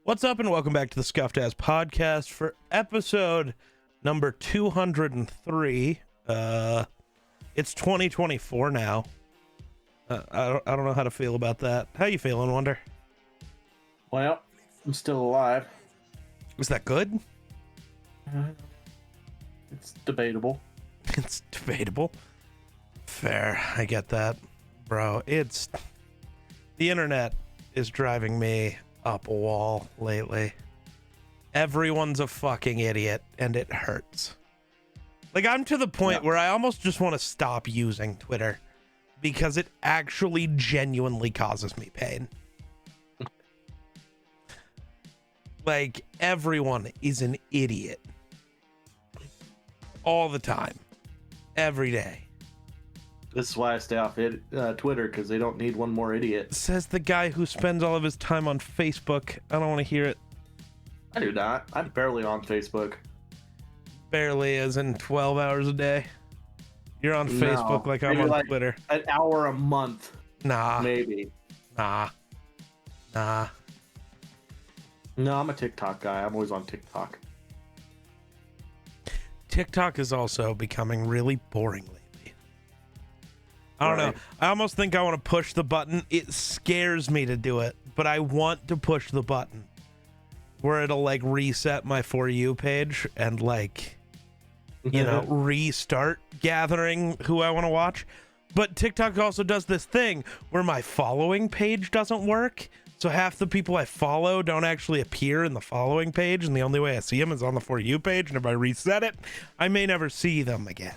What's up, and welcome back to the Scuffed Ass Podcast for episode number 203. It's 2024 now. I don't know how to feel about that. How you feeling, Wonder? Well, I'm still alive. Is that good? It's debatable. It's debatable. Fair, I get that. Bro, the internet is driving me up a wall lately. Everyone's a fucking idiot, and it hurts. Like, I'm to the point where I almost just want to stop using Twitter because it actually genuinely causes me pain. Like, everyone is an idiot. All the time. Every day. This is why I stay off Twitter, because they don't need one more idiot. Says the guy who spends all of his time on Facebook. I don't want to hear it. I do not. I'm barely on Facebook. Barely, as in 12 hours a day. You're on Facebook like I'm on Twitter. An hour a month. Nah. Maybe. Nah. No, I'm a TikTok guy. I'm always on TikTok. TikTok is also becoming really boring lately. I don't know. I almost think I want to push the button. It scares me to do it, but I want to push the button where it'll like reset my For You page and like, you know, restart gathering who I want to watch. But TikTok also does this thing where my following page doesn't work. So half the people I follow don't actually appear in the following page, and the only way I see them is on the For You page, and if I reset it, I may never see them again,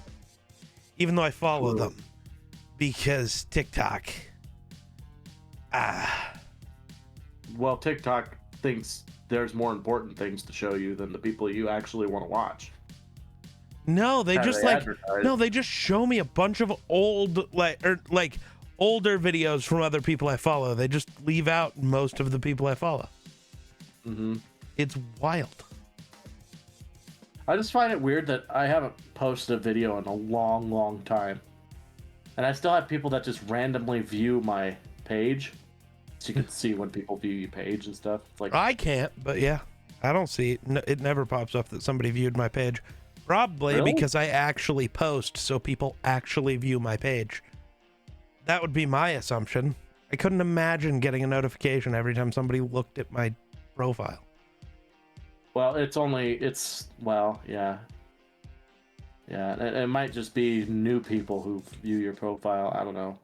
even though I follow them, because TikTok. Well, TikTok thinks there's more important things to show you than the people you actually want to watch. No, they just they just show me a bunch of old, older videos from other people I follow. They just leave out most of the people I follow. It's wild. I just find it weird that I haven't posted a video in a long, long time. And I still have people that just randomly view my page. So you can see when people view your page and stuff. It's like, I can't, but yeah. I don't see it. No, it never pops up that somebody viewed my page. Probably because I actually post, so people actually view my page. That would be my assumption. I couldn't imagine getting a notification every time somebody looked at my profile. Well, yeah. Yeah, it might just be new people who view your profile. I don't know.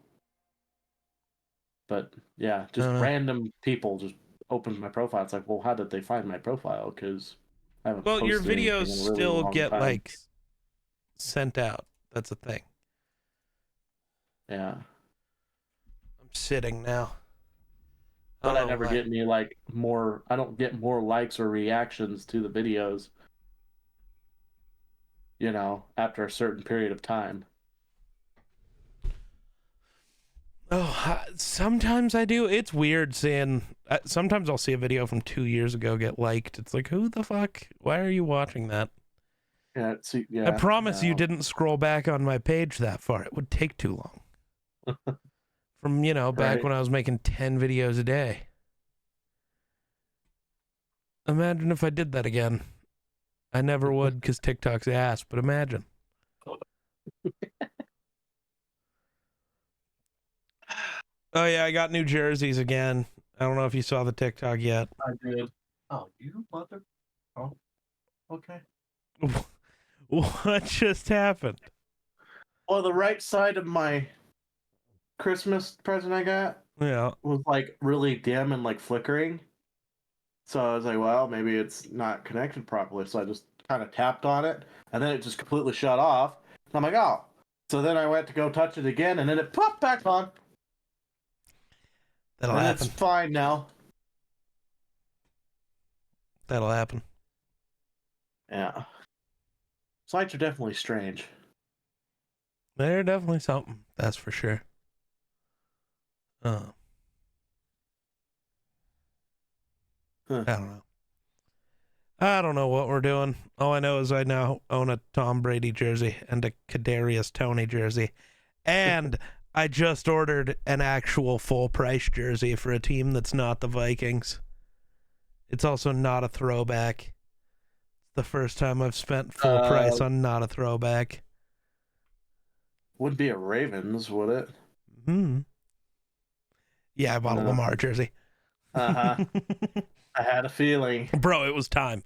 But yeah, just random people just open my profile. It's like, well, how did they find my profile? Because I haven't posted your videos anything in a really still long get time. like sent out. That's a thing. Yeah. I'm sitting now. But I never get any I don't get more likes or reactions to the videos, you know, after a certain period of time. Oh, sometimes I do. It's weird seeing, sometimes I'll see a video from 2 years ago get liked. It's like, who the fuck? Why are you watching that? Yeah, I promise you didn't scroll back on my page that far. It would take too long. From, back when I was making 10 videos a day. Imagine if I did that again. I never would because TikTok's ass, but imagine. Oh, yeah, I got new jerseys again. I don't know if you saw the TikTok yet. I did. Oh, you mother... Oh, okay. What just happened? Well, the right side of my Christmas present I got was like really dim and like flickering. So I was like, well, maybe it's not connected properly. So I just kind of tapped on it and then it just completely shut off. And I'm like, oh. So then I went to go touch it again and then it popped back on. That'll happen. It's fine now. That'll happen. Yeah. Sites are definitely strange. They're definitely something. That's for sure. I don't know. I don't know what we're doing. All I know is I now own a Tom Brady jersey and a Kadarius Toney jersey. And I just ordered an actual full price jersey for a team that's not the Vikings. It's also not a throwback. It's the first time I've spent full price on not a throwback. Wouldn't be a Ravens, would it? Hmm. Yeah, I bought a Lamar jersey. I had a feeling. Bro, it was time.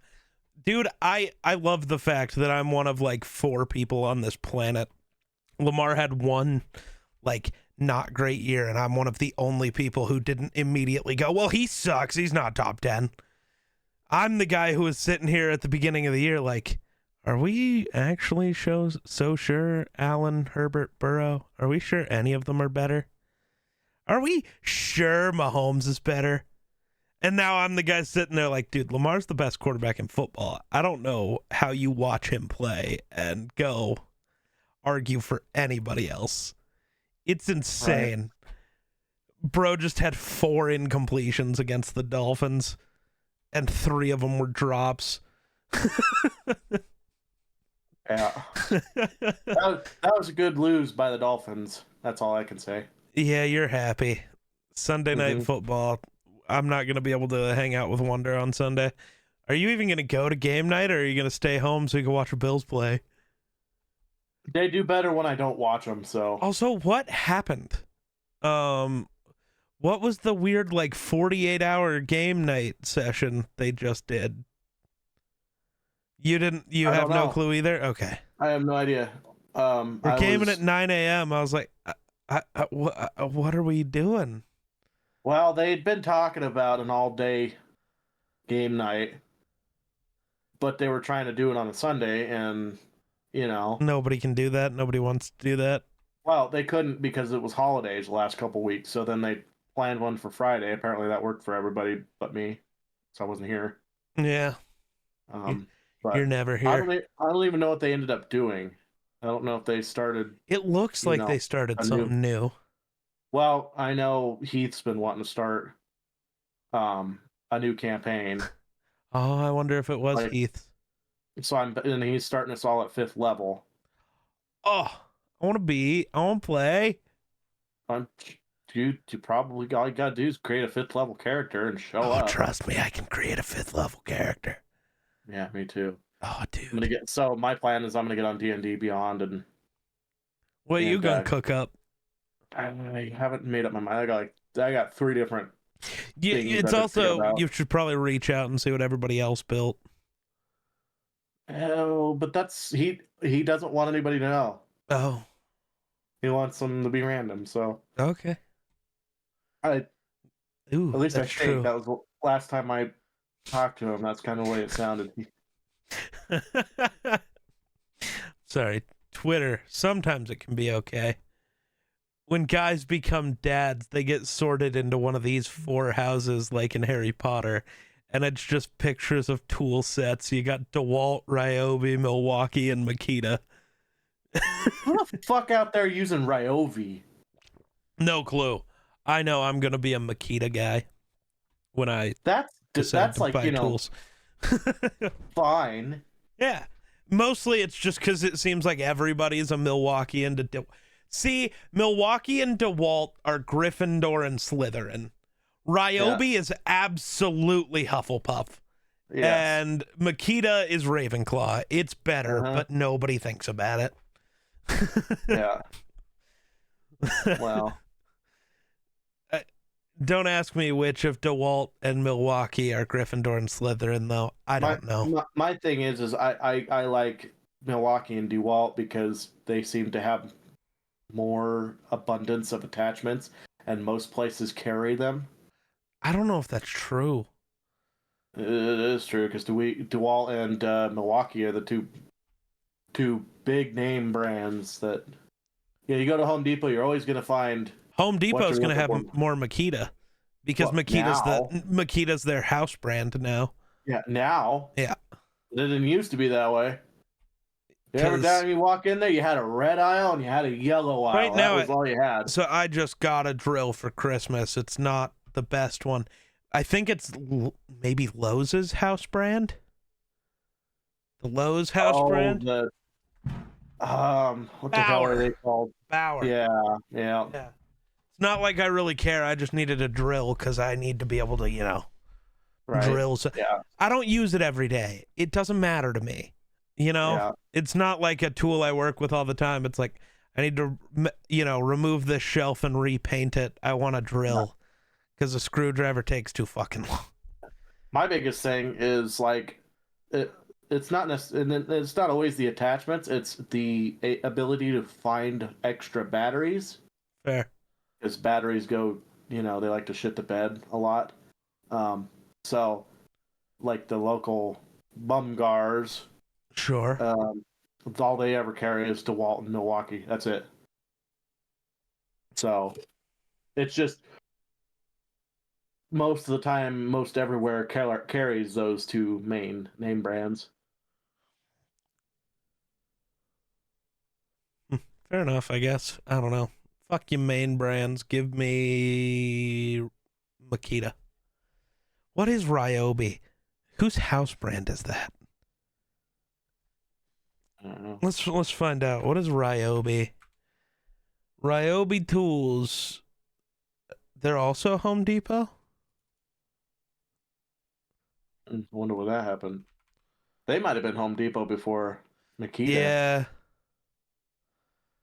Dude, I love the fact that I'm one of like 4 people on this planet. Lamar had one like not great year, and I'm one of the only people who didn't immediately go, well, he sucks. He's not top 10. I'm the guy who was sitting here at the beginning of the year like, are we actually so sure Allen, Herbert, Burrow? Are we sure any of them are better? Are we sure Mahomes is better? And now I'm the guy sitting there like, dude, Lamar's the best quarterback in football. I don't know how you watch him play and go argue for anybody else. It's insane. Right. Bro just had 4 incompletions against the Dolphins, and 3 of them were drops. Yeah. That was a good lose by the Dolphins. That's all I can say. Yeah, you're happy. Sunday night football. I'm not going to be able to hang out with Wonder on Sunday. Are you even going to go to game night, or are you going to stay home so you can watch the Bills play? They do better when I don't watch them, so. Also, what happened? What was the weird, like, 48-hour game night session they just did? You have no clue either? Okay. I have no idea. We're gaming at 9 a.m. I was like, what are we doing? Well, they'd been talking about an all-day game night, but they were trying to do it on a Sunday, and, nobody can do that. Nobody wants to do that. Well, they couldn't because it was holidays the last couple weeks, so then they planned one for Friday. Apparently that worked for everybody but me, so I wasn't here. Yeah. But you're never here. I don't even know what they ended up doing. I don't know if they started. It looks like they started something new. Well, I know Heath's been wanting to start a new campaign. Oh, I wonder if it was Heath. So and he's starting us all at 5th level. Oh, I want to play. You probably all you gotta do is create a 5th level character and show up. Oh, trust me, I can create a 5th level character. Yeah, me too. Oh, dude. My plan is I'm gonna get on D&D Beyond and. What are you gonna cook up? I haven't made up my mind. I got 3 different. Yeah, it's also you should probably reach out and see what everybody else built. Oh, but that's he doesn't want anybody to know. Oh. He wants them to be random. So. Okay. At least I think that was the last time I talked to him. That's kind of the way it sounded. Sorry, Twitter. Sometimes it can be okay. When guys become dads, they get sorted into one of these 4 houses like in Harry Potter, and it's just pictures of tool sets. You got DeWalt, Ryobi, Milwaukee, and Makita. Who the fuck out there using Ryobi? No clue. I know I'm gonna be a Makita guy when I that's like tools. Fine. Yeah, mostly it's just because it seems like everybody's a Milwaukee and See, Milwaukee and DeWalt are Gryffindor and Slytherin. Ryobi is absolutely Hufflepuff. Yes. And Makita is Ravenclaw. It's better, but nobody thinks about it. Yeah. Well. Don't ask me which of DeWalt and Milwaukee are Gryffindor and Slytherin, though. I don't know. My thing is I like Milwaukee and DeWalt because they seem to have more abundance of attachments, and most places carry them. I don't know if that's true. It is true because DeWalt and Milwaukee are the two big name brands that. Yeah, you go to Home Depot, you're always going to find. Home Depot is going to have more Makita because Makita's their house brand now. Yeah, now. Yeah, it didn't used to be that way. Every time you walk in there, you had a red aisle and you had a yellow aisle. Right now, that was all you had. So I just got a drill for Christmas. It's not the best one. I think it's maybe Lowe's house brand. The Lowe's house brand. What the hell are they called? Bauer. Yeah. It's not like I really care. I just needed a drill because I need to be able to, drills. Yeah. I don't use it every day. It doesn't matter to me. You know, Yeah. it's not like a tool I work with all the time. It's like, I need to, remove this shelf and repaint it. I want to drill because a screwdriver takes too fucking long. My biggest thing is like, it's not it's not always the attachments. It's the ability to find extra batteries. Fair. Because batteries go, they like to shit the bed a lot. So, like the local Bumgars. Sure. All they ever carry is DeWalt and Milwaukee. That's it. So, it's just most of the time, most everywhere carries those two main name brands. Fair enough, I guess. I don't know. Fuck your main brands. Give me Makita. What is Ryobi? Whose house brand is that? I don't know. Let's find out. What is Ryobi? Ryobi Tools. They're also Home Depot? I wonder what that happened. They might have been Home Depot before Makita. Yeah.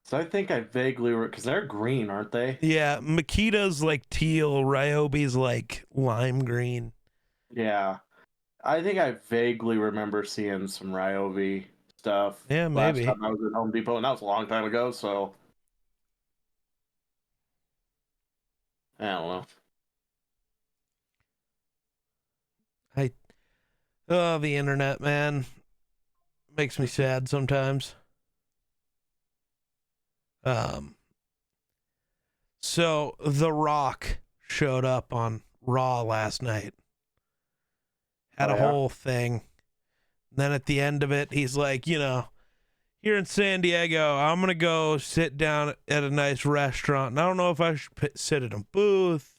So I think I vaguely because they're green, aren't they? Yeah, Makita's like teal, Ryobi's like lime green. Yeah. I think I vaguely remember seeing some Ryobi stuff. Yeah, maybe. Last time I was at Home Depot, and that was a long time ago, so I don't know. Oh, the internet, man. Makes me sad sometimes. So The Rock showed up on Raw last night. Had a whole thing. Then at the end of it, he's like, here in San Diego, I'm going to go sit down at a nice restaurant. And I don't know if I should sit at a booth,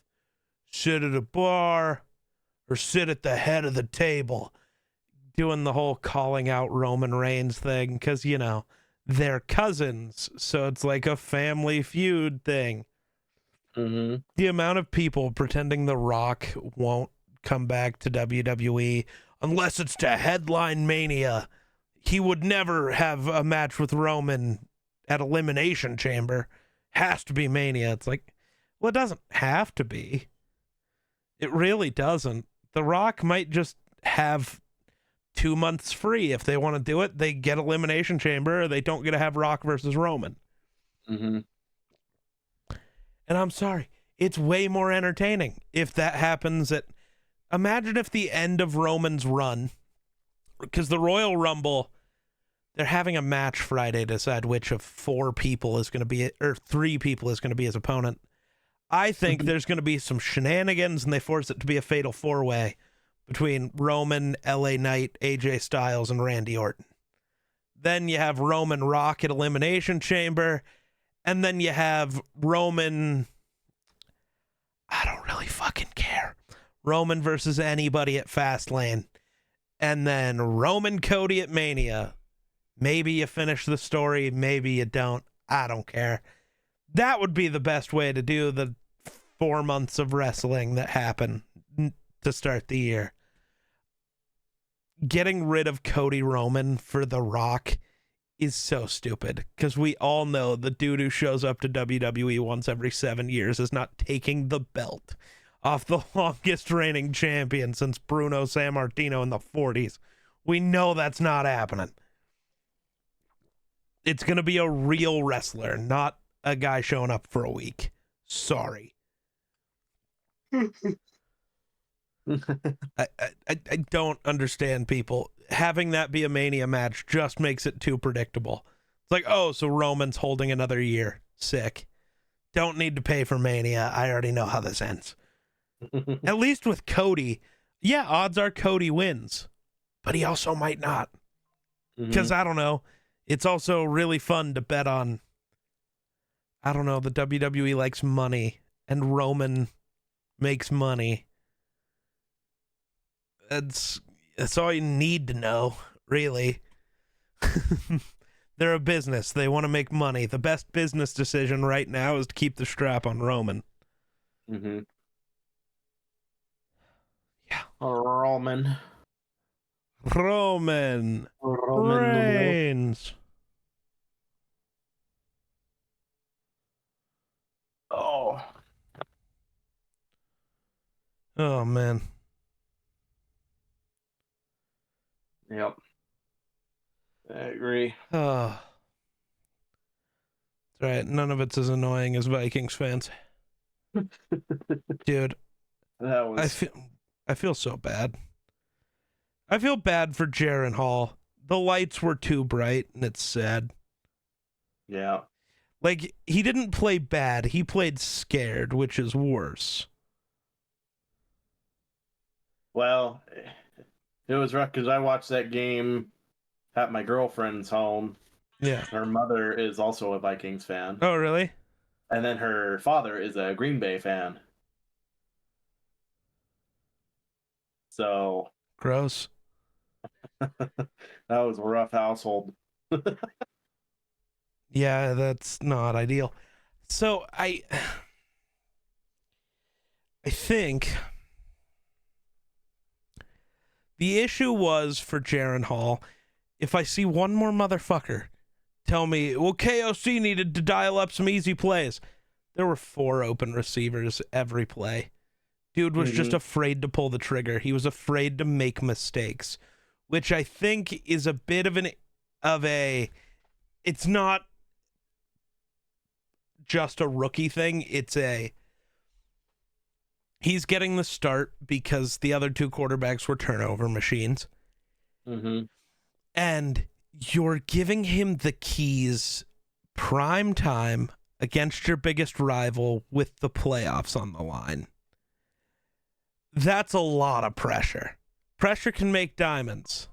sit at a bar, or sit at the head of the table. Doing the whole calling out Roman Reigns thing because, they're cousins. So it's like a family feud thing. Mm-hmm. The amount of people pretending The Rock won't come back to WWE unless it's to headline Mania. He would never have a match with Roman at Elimination Chamber. Has to be Mania. It's like, well, it doesn't have to be. It really doesn't. The Rock might just have 2 months free. If they want to do it, they get Elimination Chamber, or they don't get to have Rock versus Roman. Mm-hmm. And I'm sorry, it's way more entertaining if that happens at... Imagine if the end of Roman's run, because the Royal Rumble, they're having a match Friday to decide which of 4 people is going to be, or 3 people is going to be his opponent. I think there's going to be some shenanigans, and they force it to be a fatal 4-way between Roman, LA Knight, AJ Styles, and Randy Orton. Then you have Roman Rock at Elimination Chamber, and then you have Roman... I don't really fucking care. Roman versus anybody at Fastlane. And then Roman Cody at Mania. Maybe you finish the story, maybe you don't. I don't care. That would be the best way to do the 4 months of wrestling that happen to start the year. Getting rid of Cody Roman for The Rock is so stupid because we all know the dude who shows up to WWE once every 7 years is not taking the belt off the longest reigning champion since Bruno Sammartino in the 40s. We know that's not happening. It's going to be a real wrestler, not a guy showing up for a week. Sorry. I don't understand people. Having that be a Mania match just makes it too predictable. It's like, oh, so Roman's holding another year. Sick. Don't need to pay for Mania. I already know how this ends. At least with Cody, yeah, odds are Cody wins. But he also might not. Because, I don't know, it's also really fun to bet on, I don't know, the WWE likes money, and Roman makes money. That's all you need to know, really. They're a business. They want to make money. The best business decision right now is to keep the strap on Roman. Mm-hmm. Yeah. Roman Reigns. Oh. Oh, man. Yep. I agree. Oh. That's right. None of it's as annoying as Vikings fans. Dude. That was... I feel so bad. I feel bad for Jaren Hall. The lights were too bright, and it's sad. Yeah. Like, he didn't play bad. He played scared, which is worse. Well, it was rough because I watched that game at my girlfriend's home. Yeah. Her mother is also a Vikings fan. Oh, really? And then her father is a Green Bay fan. So... Gross. That was a rough household. Yeah, that's not ideal. So I think the issue was for Jaren Hall, if I see one more motherfucker tell me, well, KOC needed to dial up some easy plays. There were 4 open receivers every play. Dude was just afraid to pull the trigger. He was afraid to make mistakes, which I think is a bit of it's not just a rookie thing. He's getting the start because the other 2 quarterbacks were turnover machines. And you're giving him the keys prime time against your biggest rival with the playoffs on the line. That's a lot of pressure. Pressure can make diamonds,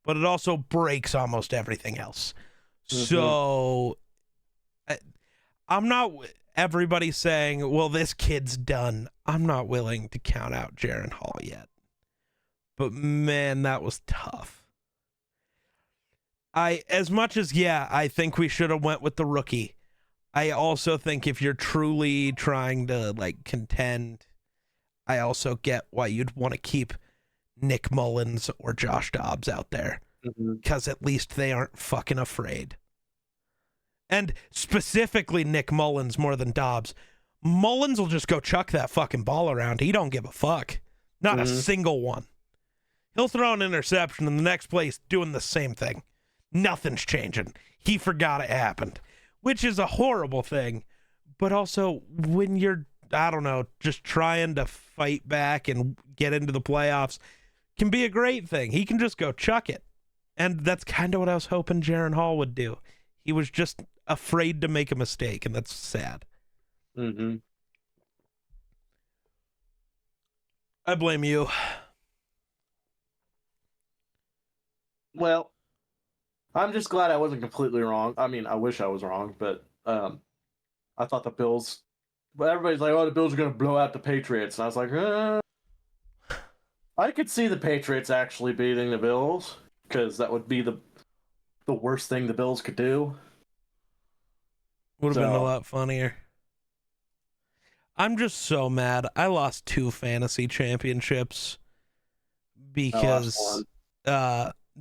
but it also breaks almost everything else. So I'm not... Everybody's saying, well, this kid's done. I'm not willing to count out Jaren Hall yet. But man, that was tough. As much as, I think we should have went with the rookie. I also think if you're truly trying to, like, contend, I also get why you'd want to keep Nick Mullins or Josh Dobbs out there. Because at least they aren't fucking afraid. And specifically Nick Mullins more than Dobbs. Mullins will just go chuck that fucking ball around. He don't give a fuck. Not a single one. He'll throw an interception and the next play he's doing the same thing. Nothing's changing. He forgot it happened. Which is a horrible thing. But also, when you're, I don't know, just trying to fight back and get into the playoffs, can be a great thing. He can just go chuck it. And that's kind of what I was hoping Jaren Hall would do. He was just afraid to make a mistake, and that's sad. I blame you. Well, I'm just glad I wasn't completely wrong. I mean, I wish I was wrong, but I thought the Bills... But everybody's like, oh, the Bills are going to blow out the Patriots. And I was like, I could see the Patriots actually beating the Bills, because that would be the worst thing the Bills could do. Would have been a lot funnier. I'm just so mad. I lost 2 fantasy championships because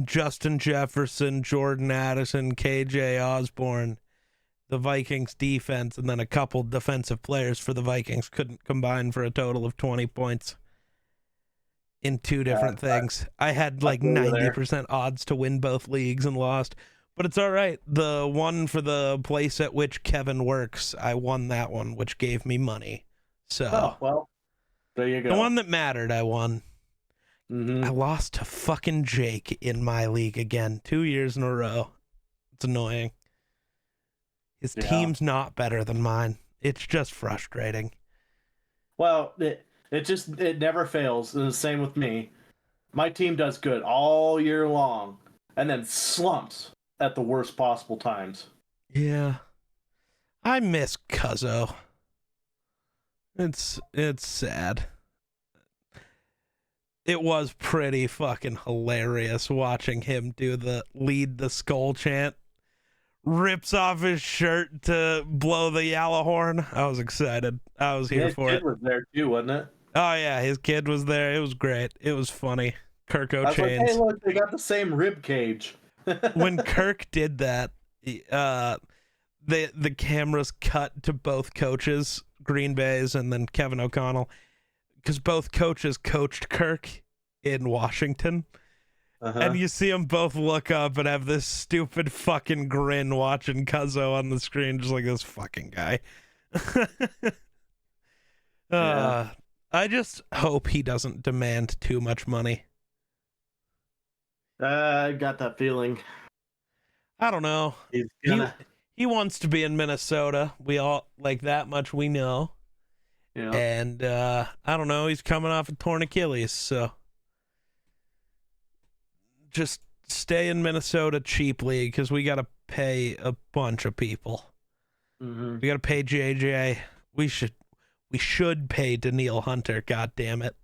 Justin Jefferson, Jordan Addison, KJ Osborne, the Vikings defense, and then a couple defensive players for the Vikings couldn't combine for a total of 20 points in 2 different things. I had like 90% odds to win both leagues and lost. But it's all right. The one for the place at which Kevin works, I won that one, which gave me money. So, well, there you go. The one that mattered, I won. I lost to fucking Jake in my league again, 2 years in a row. It's annoying. His team's not better than mine. It's just frustrating. Well, it never fails. And the same with me. My team does good all year long, and then slumps at the worst possible times. Yeah. I miss Cuzzo. It's sad. It was pretty fucking hilarious watching him lead the skull chant. Rips off his shirt to blow the yellow horn. I was excited. I was here for it. Kid was there too, wasn't it? Oh yeah, his kid was there. It was great. It was funny. Kirk I was like, O'Chains. hey, look, they got the same rib cage. When Kirk did that, the cameras cut to both coaches, Green Bay's and then Kevin O'Connell, because both coaches coached Kirk in Washington. And you see them both look up and have this stupid fucking grin watching Cuzzo on the screen, just like this fucking guy. Yeah. I just hope he doesn't demand too much money. I got that feeling. I don't know. He's gonna. He wants to be in Minnesota. We all like that much we know. Yeah. And I don't know, he's coming off a torn Achilles, so just stay in Minnesota cheaply because we got to pay a bunch of people. Mm-hmm. We got to pay JJ. We should pay Danielle Hunter, god damn it.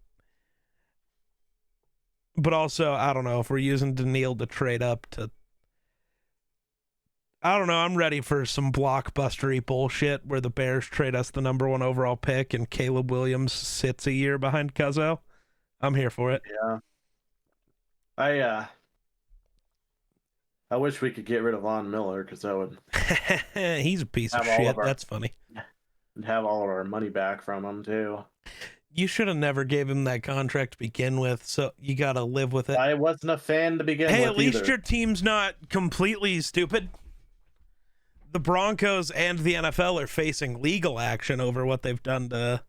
But also, I don't know if we're using Danielle to trade up to, I don't know, I'm ready for some blockbustery bullshit where the Bears trade us the number 1 overall pick and Caleb Williams sits a year behind Cuzzo. I'm here for it. Yeah. I wish we could get rid of Von Miller because that would He's a piece of shit. That's funny. Have all of our money back from him too. You should have never gave him that contract to begin with, so you got to live with it. I wasn't a fan to begin with. Hey, at least either. your team's not completely stupid. The Broncos and the NFL are facing legal action over what they've done to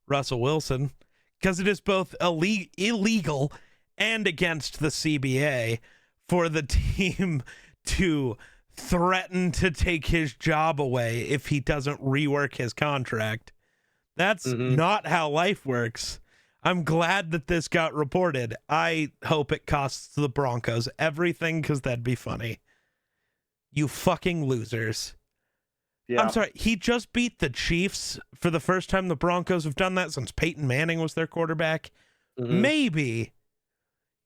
Russell Wilson because it is both illegal and against the CBA for the team to threaten to take his job away if he doesn't rework his contract. That's not how life works. I'm glad that this got reported. I hope it costs the Broncos everything because that'd be funny. You fucking losers. Yeah. I'm sorry, he just beat the Chiefs for the first time the Broncos have done that since Peyton Manning was their quarterback. Maybe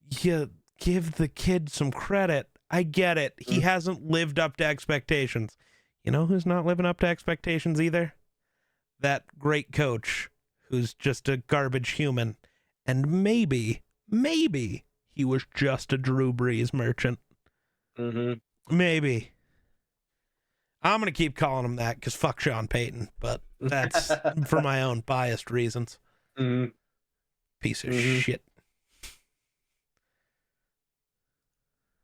you give the kid some credit. I get it. He hasn't lived up to expectations. You know who's not living up to expectations either? That great coach who's just a garbage human. And maybe he was just a Drew Brees merchant. Maybe. I'm going to keep calling him that because fuck Sean Payton, but that's for my own biased reasons. Piece of shit.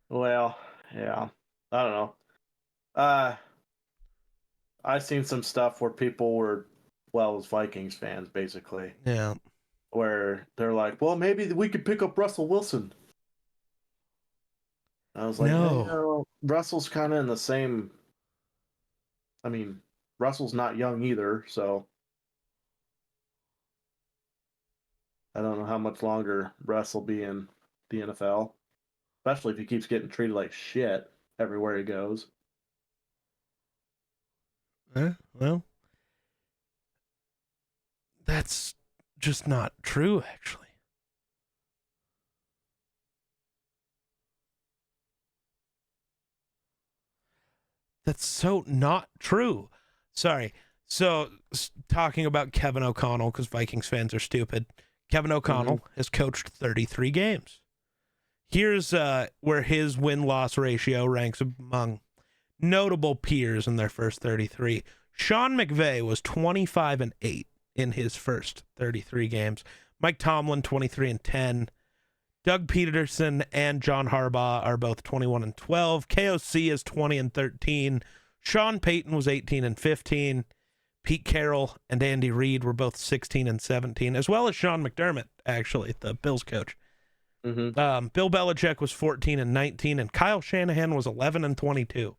Well, yeah. I don't know. I've seen some stuff where people were, well, as Vikings fans, basically. Yeah. Where they're like, well, maybe we could pick up Russell Wilson. I was like, no. Hey, you know, Russell's kind of in the same... I mean, Russell's not young either, so... I don't know how much longer Russ will be in the NFL. Especially if he keeps getting treated like shit everywhere he goes. Well, that's just not true, actually. That's so not true. Sorry. So, talking about Kevin O'Connell, because Vikings fans are stupid. Kevin O'Connell has coached 33 games. Here's where his win-loss ratio ranks among notable peers in their first 33. Sean McVay was 25-8 in his first 33 games. Mike Tomlin 23-10. Doug Peterson and John Harbaugh are both 21-12. KOC is 20-13. Sean Payton was 18-15. Pete Carroll and Andy Reid were both 16-17, as well as Sean McDermott, actually, the Bills coach. Bill Belichick was 14-19, and Kyle Shanahan was 11-22.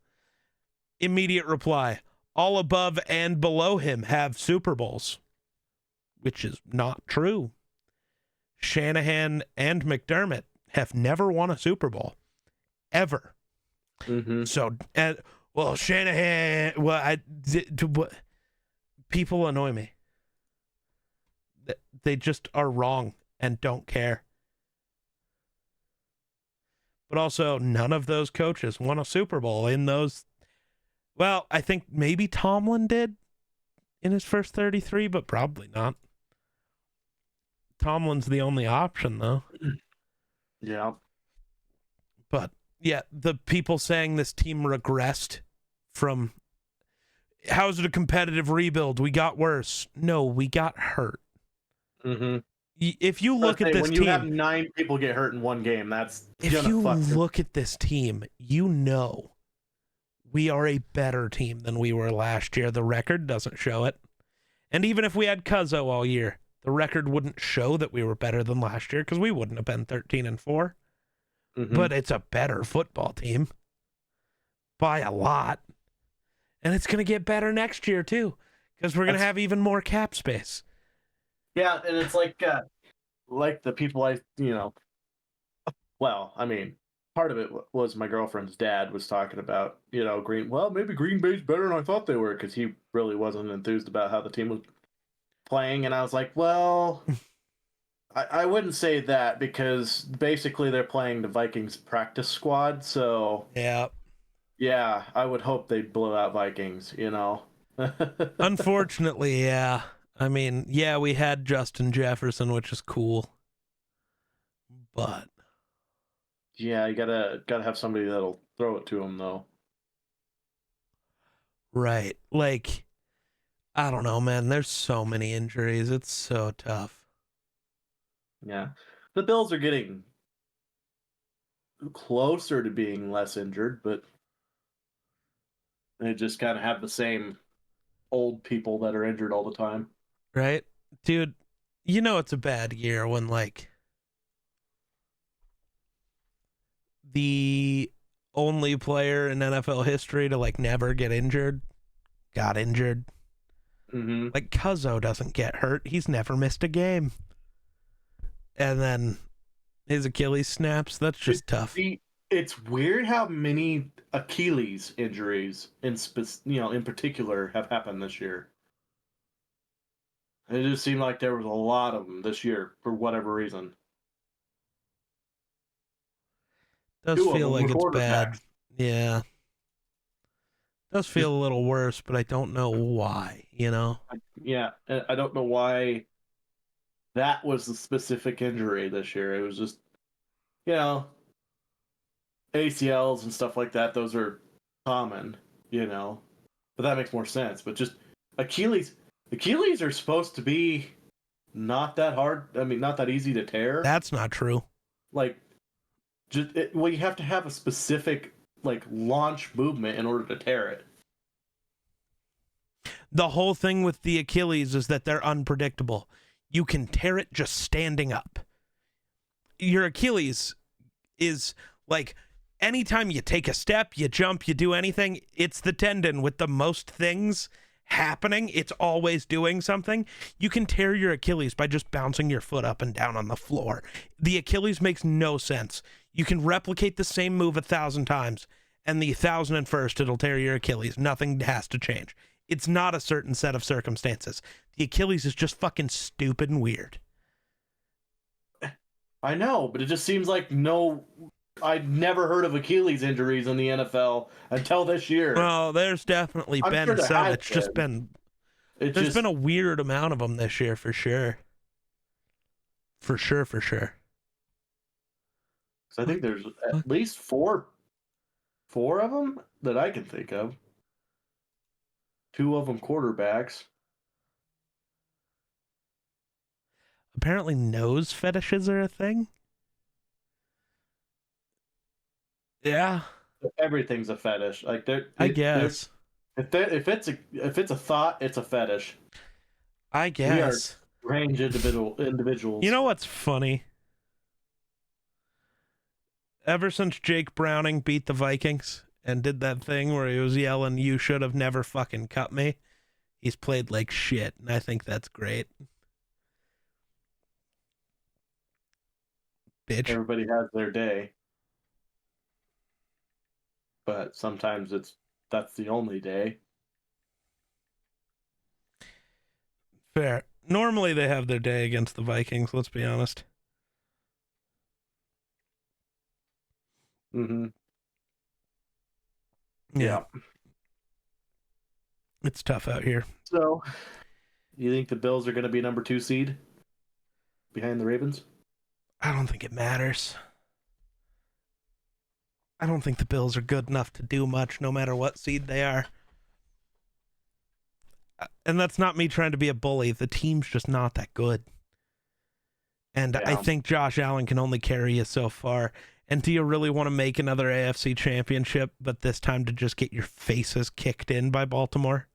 Immediate reply: all above and below him have Super Bowls, which is not true. Shanahan and McDermott have never won a Super Bowl, ever. So, well, Shanahan, people annoy me. They just are wrong and don't care. But also, none of those coaches won a Super Bowl in those. Well, I think maybe Tomlin did in his first 33, but probably not. Tomlin's the only option, though. Yeah. But, yeah, the people saying this team regressed from, how's it a competitive rebuild? We got worse. No, we got hurt. Mm-hmm. If you look at this when team, you have 9 people get hurt in one game, that's if you look at this team, you know we are a better team than we were last year. The record doesn't show it. And even if we had Cuzzo all year, the record wouldn't show that we were better than last year because we wouldn't have been 13-4. Mm-hmm. But it's a better football team by a lot. And it's going to get better next year, too, because we're going to have even more cap space. Yeah, and it's like the people well, I mean, part of it was my girlfriend's dad was talking about, maybe Green Bay's better than I thought they were, because he really wasn't enthused about how the team was playing. And I was like, well, I wouldn't say that, because basically they're playing the Vikings practice squad. So yeah, I would hope they blow out Vikings, Unfortunately, yeah. I mean, yeah, we had Justin Jefferson, which is cool, but yeah, you gotta have somebody that'll throw it to him, though. Right. Like, I don't know, man. There's so many injuries. It's so tough. Yeah. The Bills are getting closer to being less injured, but they just kind of have the same old people that are injured all the time. Right? Dude, it's a bad year when, like, the only player in NFL history to, like, never get injured got injured. Mm-hmm. Like, Cuzzo doesn't get hurt. He's never missed a game. And then his Achilles snaps. That's just tough. It's weird how many Achilles injuries in particular have happened this year. It just seemed like there was a lot of them this year for whatever reason. Does feel like it's bad. Yeah. Does feel a little worse, but I don't know why, Yeah, I don't know why that was the specific injury this year. It was just, ACLs and stuff like that. Those are common, but that makes more sense. But just Achilles are supposed to be not that hard. I mean, not that easy to tear. That's not true. Like, you have to have a specific launch movement in order to tear it. The whole thing with the Achilles is that they're unpredictable. You can tear it just standing up. Your Achilles is like, anytime you take a step, you jump, you do anything, it's the tendon with the most things happening. It's always doing something. You can tear your Achilles by just bouncing your foot up and down on the floor. The Achilles makes no sense. You can replicate the same move 1,000 times, and the 1,001st it'll tear your Achilles. Nothing has to change. It's not a certain set of circumstances. The Achilles is just fucking stupid and weird. I know, but it just seems like I'd never heard of Achilles injuries in the NFL until this year. Well, there's definitely been some. It's just been... There's been a weird amount of them this year, for sure. For sure. I think there's at least four of them that I can think of. 2 of them quarterbacks. Apparently nose fetishes are a thing. Yeah. Everything's a fetish. Like, I guess. If it's a thought, it's a fetish. I guess. We are strange individuals. You know what's funny? Ever since Jake Browning beat the Vikings and did that thing where he was yelling, "You should have never fucking cut me," he's played like shit, and I think that's great. Bitch. Everybody has their day. But sometimes that's the only day. Fair. Normally they have their day against the Vikings, let's be honest. Mm-hmm. Yeah. It's tough out here. So, you think the Bills are going to be number 2 seed? behind the Ravens? I don't think it matters. I don't think the Bills are good enough to do much, no matter what seed they are. And that's not me trying to be a bully. The team's just not that good. And I think Josh Allen can only carry you so far. And do you really want to make another AFC championship, but this time to just get your faces kicked in by Baltimore?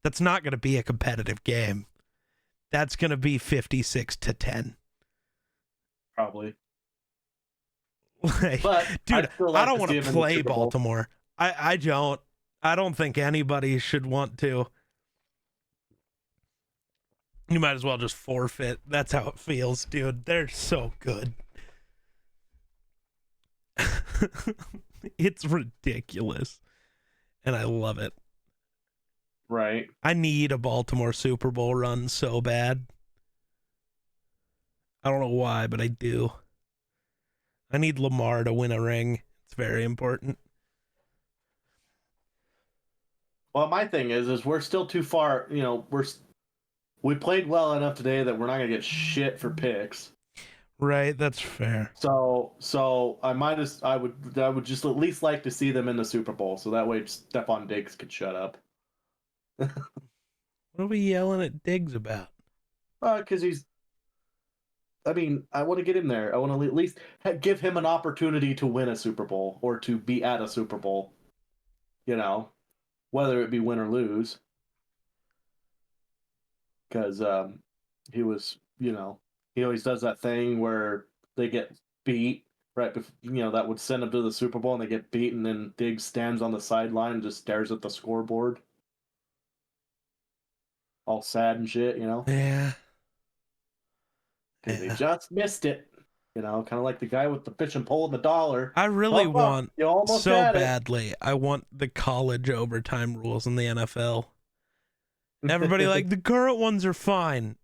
That's not going to be a competitive game. That's going to be 56-10. Probably. Like, but dude, I don't want to play Baltimore. I don't. I don't think anybody should want to. You might as well just forfeit. That's how it feels, dude. They're so good. It's ridiculous. And I love it. Right. I need a Baltimore Super Bowl run so bad. I don't know why, but I do. I need Lamar to win a ring. It's very important. Well, my thing is we're still too far. You know, we played well enough today that we're not gonna get shit for picks. Right, that's fair. So I would just at least like to see them in the Super Bowl, so that way Stephon Diggs could shut up. What are we yelling at Diggs about? Because I want to get him there. I want to at least give him an opportunity to win a Super Bowl or to be at a Super Bowl. You know, whether it be win or lose. Because he was, he always does that thing where they get beat, right? That would send them to the Super Bowl and they get beat, and then Diggs stands on the sideline and just stares at the scoreboard. All sad and shit, Yeah. Because they just missed it. Kind of like the guy with the pitch and pole and the dollar. I really want so badly. It. I want the college overtime rules in the NFL. Everybody like, the current ones are fine.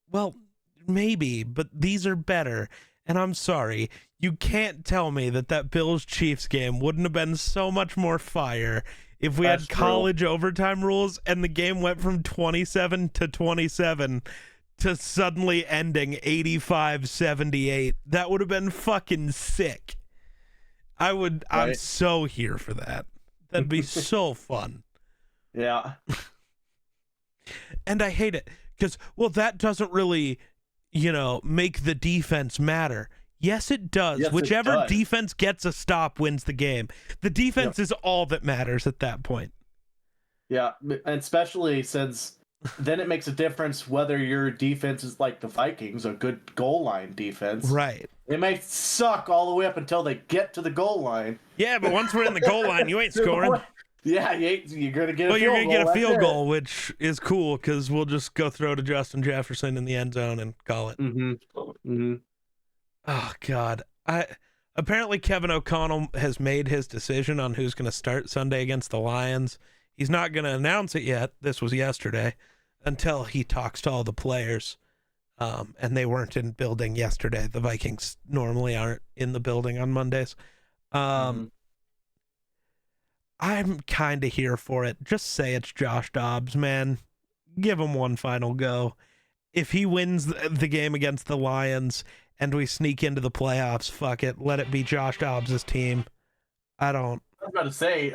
Well, maybe, but these are better. And I'm sorry, you can't tell me that Bills-Chiefs game wouldn't have been so much more fire if we had college overtime rules and the game went from 27-27 to suddenly ending 85-78. That would have been fucking sick. I'm so here for that. That'd be so fun. Yeah. And I hate it because, that doesn't really, make the defense matter. Yes, it does. Yes, Whichever defense gets a stop wins the game. The defense is all that matters at that point. Yeah, and especially since then it makes a difference whether your defense is like the Vikings, a good goal line defense. Right. It may suck all the way up until they get to the goal line. Yeah, but once we're in the goal line, you ain't scoring. Yeah, you're going to get a field goal. Well, you're going to get a field goal, which is cool because we'll just go throw to Justin Jefferson in the end zone and call it. Mm-hmm. Mm-hmm. Oh, God. Apparently Kevin O'Connell has made his decision on who's going to start Sunday against the Lions. He's not going to announce it yet. This was yesterday until he talks to all the players. And they weren't in building yesterday. The Vikings normally aren't in the building on Mondays. I'm kind of here for it. Just say it's Josh Dobbs, man. Give him one final go. If he wins the game against the Lions and we sneak into the playoffs, fuck it. Let it be Josh Dobbs' team. I was about to say,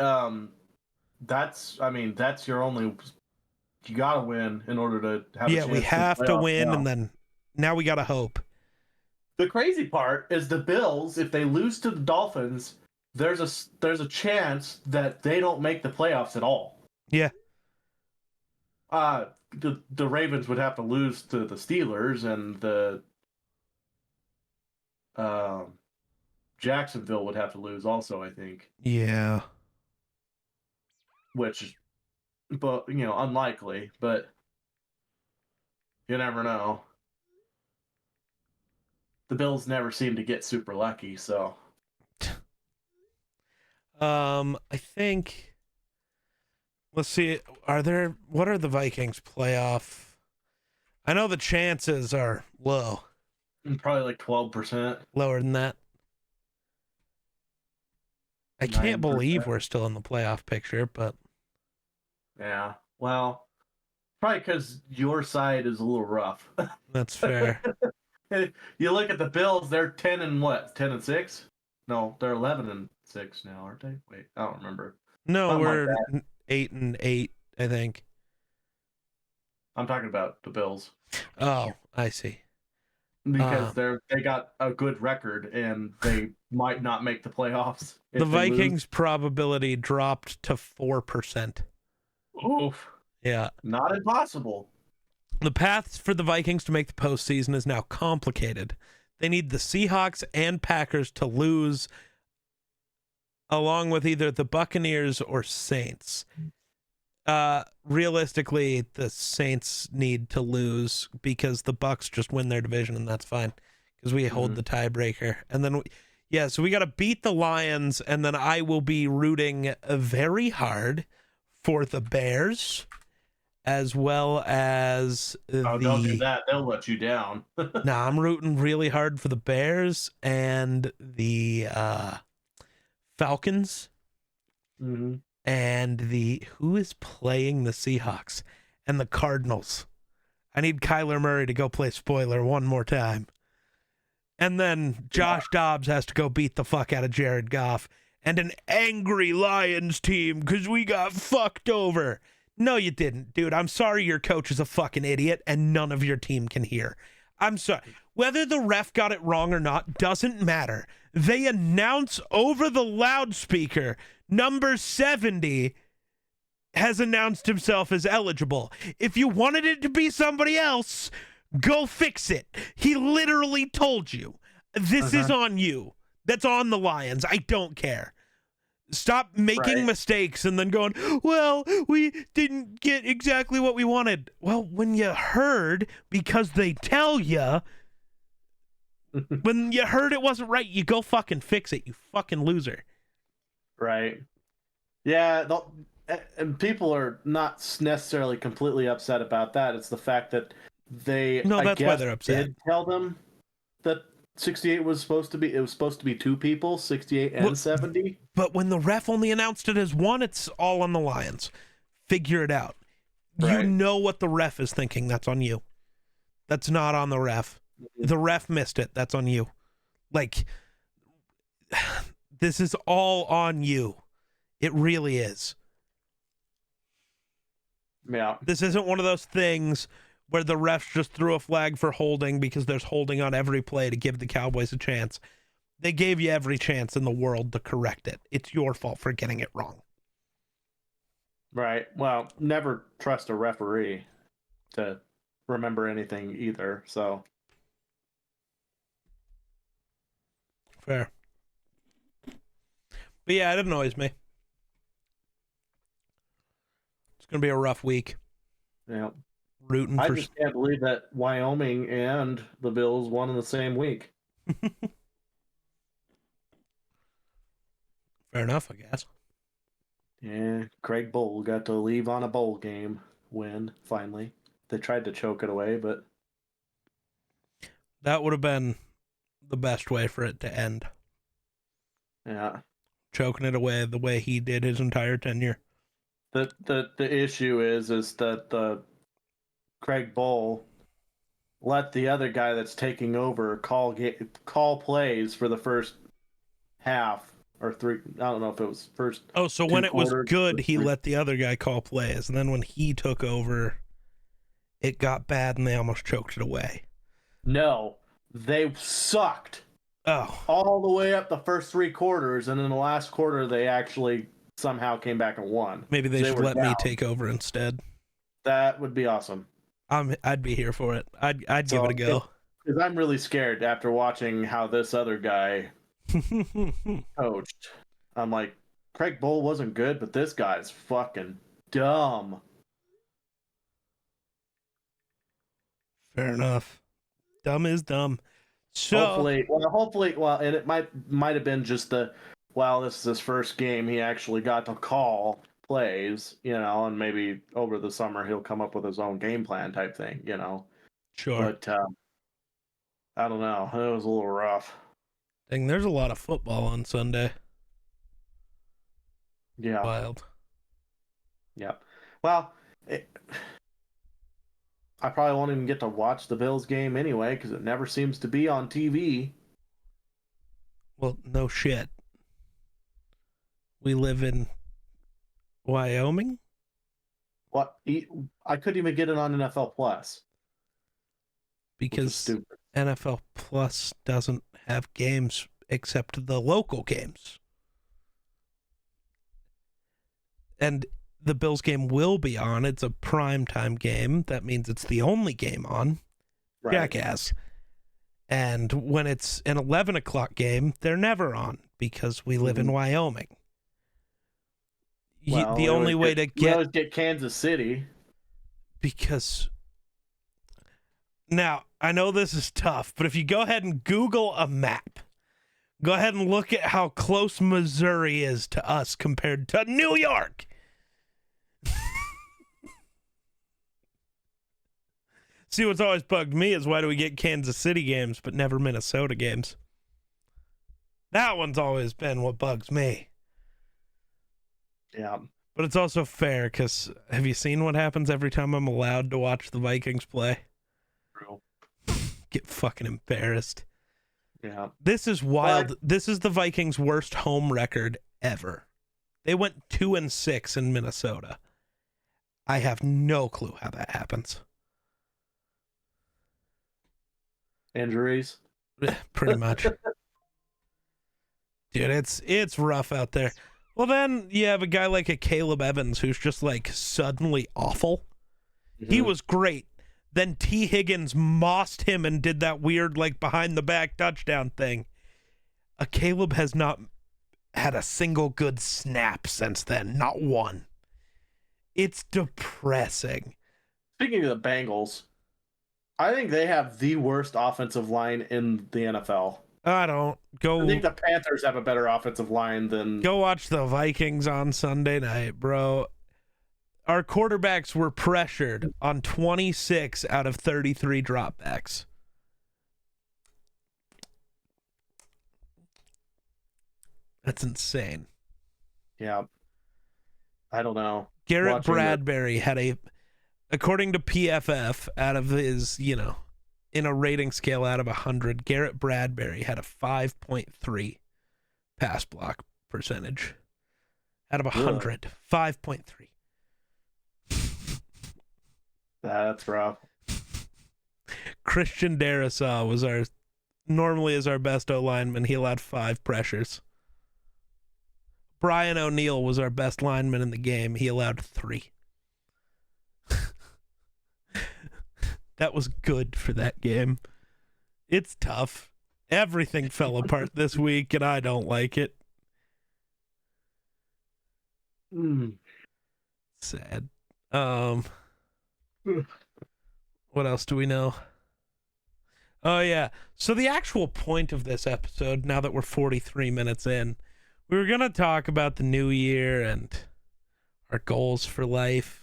that's your only... You got to win in order to have a chance. Yeah, we have to win, and then now we got to hope. The crazy part is the Bills, if they lose to the Dolphins... There's a chance that they don't make the playoffs at all. Yeah. The Ravens would have to lose to the Steelers, and the Jacksonville would have to lose also, I think. Yeah. But unlikely, but you never know. The Bills never seem to get super lucky, so. I think, let's see, what are the Vikings playoff? I know the chances are low. Probably like 12%. Lower than that. I can't believe we're still in the playoff picture, but. Yeah, well, probably because your side is a little rough. That's fair. You look at the Bills; they're 10-6. No, they're 11-6 now, aren't they? Wait, I don't remember. No, Something we're like 8-8, I think. I'm talking about the Bills. Oh, I see. Because they got a good record and they might not make the playoffs. The Vikings' probability dropped to 4%. Oof. Yeah. Not impossible. The paths for the Vikings to make the postseason is now complicated. They need the Seahawks and Packers to lose, along with either the Buccaneers or Saints. Realistically, the Saints need to lose because the Bucs just win their division, and that's fine because we hold the tiebreaker. And then, so we got to beat the Lions, and then I will be rooting very hard for the Bears, as well as don't do that. They'll let you down. Nah, I'm rooting really hard for the Bears and the Falcons. Mm-hmm. And who is playing the Seahawks and the Cardinals. I need Kyler Murray to go play spoiler one more time. And then Josh Dobbs has to go beat the fuck out of Jared Goff and an angry Lions team because we got fucked over. No, you didn't, dude. I'm sorry your coach is a fucking idiot and none of your team can hear. I'm sorry. Whether the ref got it wrong or not doesn't matter. They announce over the loudspeaker, number 70 has announced himself as eligible. If you wanted it to be somebody else, go fix it. He literally told you. This is on you. That's on the Lions. I don't care. Stop making mistakes and then going, well, we didn't get exactly what we wanted. Well, when you heard, because they tell you, when you heard it wasn't right, you go fucking fix it, you fucking loser. Right. Yeah, and people are not necessarily completely upset about that. It's the fact that that's why they're upset. Did tell them that 68 was supposed to be, it was supposed to be two people, 68 and 70. But when the ref only announced it as one, it's all on the Lions. Figure it out. Right. You know what the ref is thinking. That's on you. That's not on the ref. The ref missed it. That's on you. Like, this is all on you. It really is. Yeah. This isn't one of those things where the refs just threw a flag for holding because there's holding on every play to give the Cowboys a chance. They gave you every chance in the world to correct it. It's your fault for getting it wrong. Right. Well, never trust a referee to remember anything either, so. Fair. But yeah, it annoys me. It's going to be a rough week. Yeah. Rooting I just can't believe that Wyoming and the Bills won in the same week. Fair enough, I guess. Yeah, Craig Bowl got to leave on a bowl game win, finally. They tried to choke it away, but... that would have been the best way for it to end. Yeah. Choking it away the way he did his entire tenure. The issue is that the Craig Bowl let the other guy that's taking over call plays for the first half or three. I don't know if it was first. Oh, so when it was good, he let the other guy call plays, and then when he took over, it got bad, and they almost choked it away. No, they sucked. Oh, all the way up the first three quarters, and in the last quarter, they actually somehow came back and won. Maybe they should let me take over instead. That would be awesome. I'd be here for it. I'd give it a go. Because I'm really scared after watching how this other guy coached. I'm like, Craig Bowl wasn't good, but this guy's fucking dumb. Fair enough. Dumb is dumb. So hopefully, and it might have been just this is his first game. He actually got to call plays, and maybe over the summer he'll come up with his own game plan type thing, Sure. But I don't know. It was a little rough. Dang, there's a lot of football on Sunday. Yeah. Wild. Yeah. Well, I probably won't even get to watch the Bills game anyway because it never seems to be on TV. Well, no shit. We live in Wyoming? What? I couldn't even get it on NFL Plus. Because NFL Plus doesn't have games except the local games. And the Bills game will be on. It's a primetime game. That means it's the only game on. Right. Jackass. And when it's an 11 o'clock game, they're never on because we live in Wyoming. Well, the only way to get Kansas City. Because now, I know this is tough, but if you go ahead and Google a map, go ahead and look at how close Missouri is to us compared to New York. See, what's always bugged me is why do we get Kansas City games but never Minnesota games? That one's always been what bugs me. Yeah. But it's also fair because have you seen what happens every time I'm allowed to watch the Vikings play? True. Get fucking embarrassed. Yeah. This is wild. This is the Vikings' worst home record ever. They went 2-6 in Minnesota. I have no clue how that happens. Injuries? Pretty much. Dude, it's rough out there. Well, then you have a guy like a Caleb Evans who's just like suddenly awful. Mm-hmm. He was great. Then T. Higgins mossed him and did that weird like behind the back touchdown thing. Caleb has not had a single good snap since then. Not one. It's depressing. Speaking of the Bengals, I think they have the worst offensive line in the NFL. I think the Panthers have a better offensive line than... Go watch the Vikings on Sunday night, bro. Our quarterbacks were pressured on 26 out of 33 dropbacks. That's insane. Yeah. I don't know. Garrett Bradbury had according to PFF, out of his, in a rating scale out of 100, Garrett Bradbury had a 5.3 pass block percentage. Out of 100, 5.3. That's rough. Christian Darrisaw was normally our best O-lineman. He allowed 5 pressures. Brian O'Neill was our best lineman in the game. He allowed 3. That was good for that game. It's tough. Everything fell apart this week, and I don't like it. Sad. What else do we know? Oh, yeah. So the actual point of this episode, now that we're 43 minutes in, we were going to talk about the new year and our goals for life,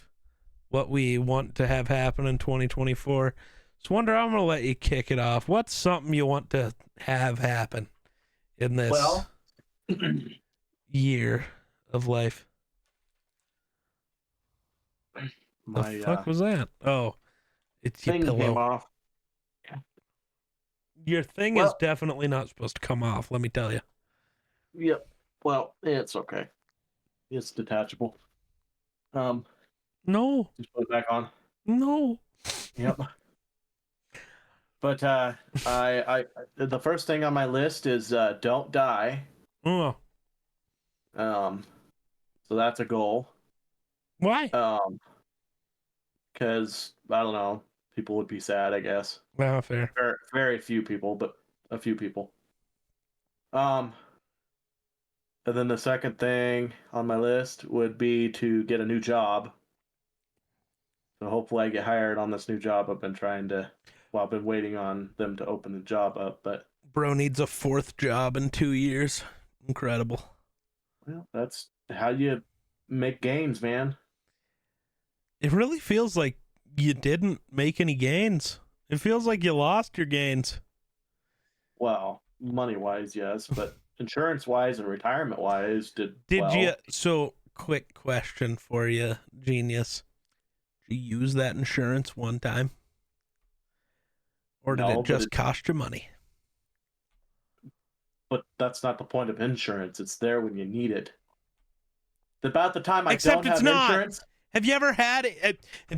what we want to have happen in 2024. So, Wonder, I'm going to let you kick it off. What's something you want to have happen in this year of life? The fuck was that? Oh, it's your pillow. Came off. Yeah. Your thing is definitely not supposed to come off, let me tell you. Yep. Well, it's okay. It's detachable. No. Just put it back on. No. Yep. But I the first thing on my list is don't die. Oh. So that's a goal. Why? Because I don't know, people would be sad, I guess. Well, fair. Very few people, but a few people. And then the second thing on my list would be to get a new job. So hopefully I get hired on this new job. I've been waiting on them to open the job up, but bro needs a 4th job in 2 years. Incredible. Well, that's how you make gains, man. It really feels like you didn't make any gains. It feels like you lost your gains. Well, money-wise, yes, but insurance-wise and retirement-wise, did you? So, quick question for you, genius. Did you use that insurance one time? Or did No, it just cost you money? But that's not the point of insurance. It's there when you need it. About the time I Except don't it's have not. insurance. Have you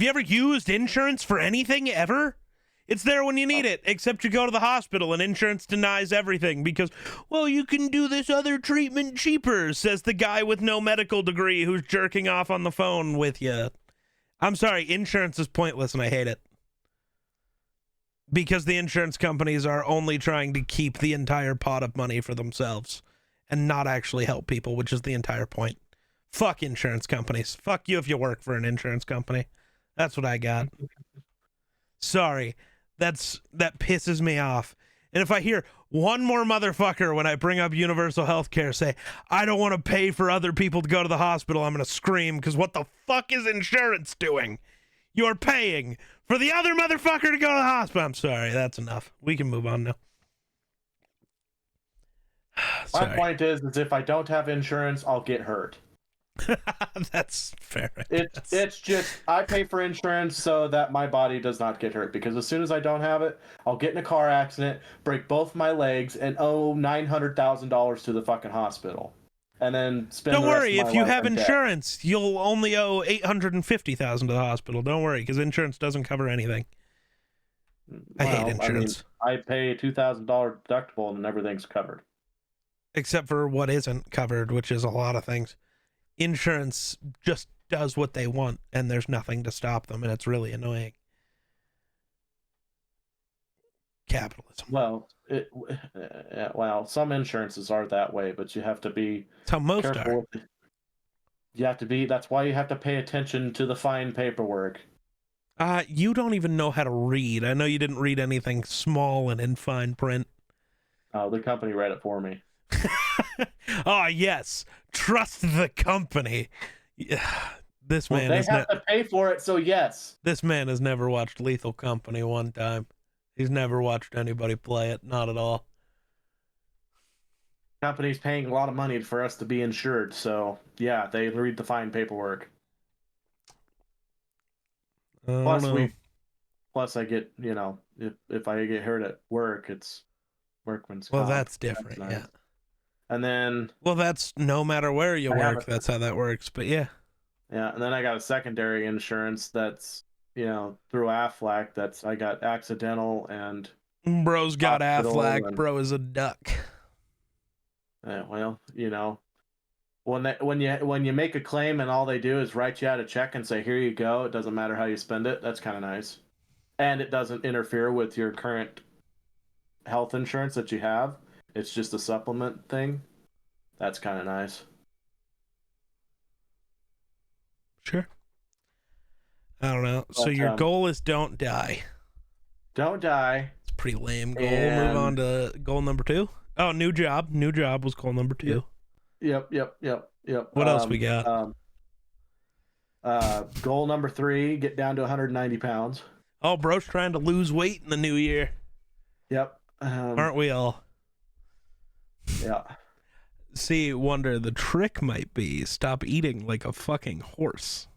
ever used insurance for anything ever? It's there when you need it, except you go to the hospital and insurance denies everything because, well, you can do this other treatment cheaper, says the guy with no medical degree who's jerking off on the phone with you. I'm sorry, insurance is pointless and I hate it. Because the insurance companies are only trying to keep the entire pot of money for themselves and not actually help people, which is the entire point. Fuck insurance companies. Fuck you if you work for an insurance company. That's what I got. Sorry. That pisses me off. And if I hear one more motherfucker when I bring up universal health care say, I don't want to pay for other people to go to the hospital, I'm going to scream because what the fuck is insurance doing? You're paying for the other motherfucker to go to the hospital. I'm sorry. That's enough. We can move on now. My point is if I don't have insurance, I'll get hurt. That's fair. It's just I pay for insurance so that my body does not get hurt, because as soon as I don't have it, I'll get in a car accident, break both my legs, and owe $900,000 to the fucking hospital, and then spend. Don't the rest worry, of my if you life have in debt. insurance, you'll only owe $850,000 to the hospital. Don't worry, because insurance doesn't cover anything. I hate insurance. I pay a $2,000 deductible and everything's covered, except for what isn't covered, which is a lot of things. Insurance just does what they want, and there's nothing to stop them, and it's really annoying. Capitalism. Well, some insurances are that way, but you have to be. That's how most are. You have to be. That's why you have to pay attention to the fine paperwork. You don't even know how to read. I know you didn't read anything small and in fine print. Oh, the company read it for me. Oh, yes. Trust the company. This man they have to pay for it, so yes. This man has never watched Lethal Company one time. He's never watched anybody play it. Not at all. Company's paying a lot of money for us to be insured, so yeah, they read the fine paperwork. Plus I get, if I get hurt at work, it's workman's comp. Well, that's different, nice. Yeah. And then... Well, that's no matter where you work, that's how that works, but yeah. Yeah, and then I got a secondary insurance that's, through Aflac, I got accidental and... Bro's got Aflac, and, bro is a duck. Well, when you make a claim and all they do is write you out a check and say, here you go, it doesn't matter how you spend it, that's kind of nice. And it doesn't interfere with your current health insurance that you have. It's just a supplement thing. That's kind of nice. Sure. I don't know. But, so your goal is don't die. Don't die. It's a pretty lame goal. Move on to goal number 2. Oh, new job. New job was goal number 2. Yep. What else we got? Goal number 3, get down to 190 pounds. Oh, bro's trying to lose weight in the new year. Yep. Aren't we all? Yeah. See, Wonder, the trick might be stop eating like a fucking horse.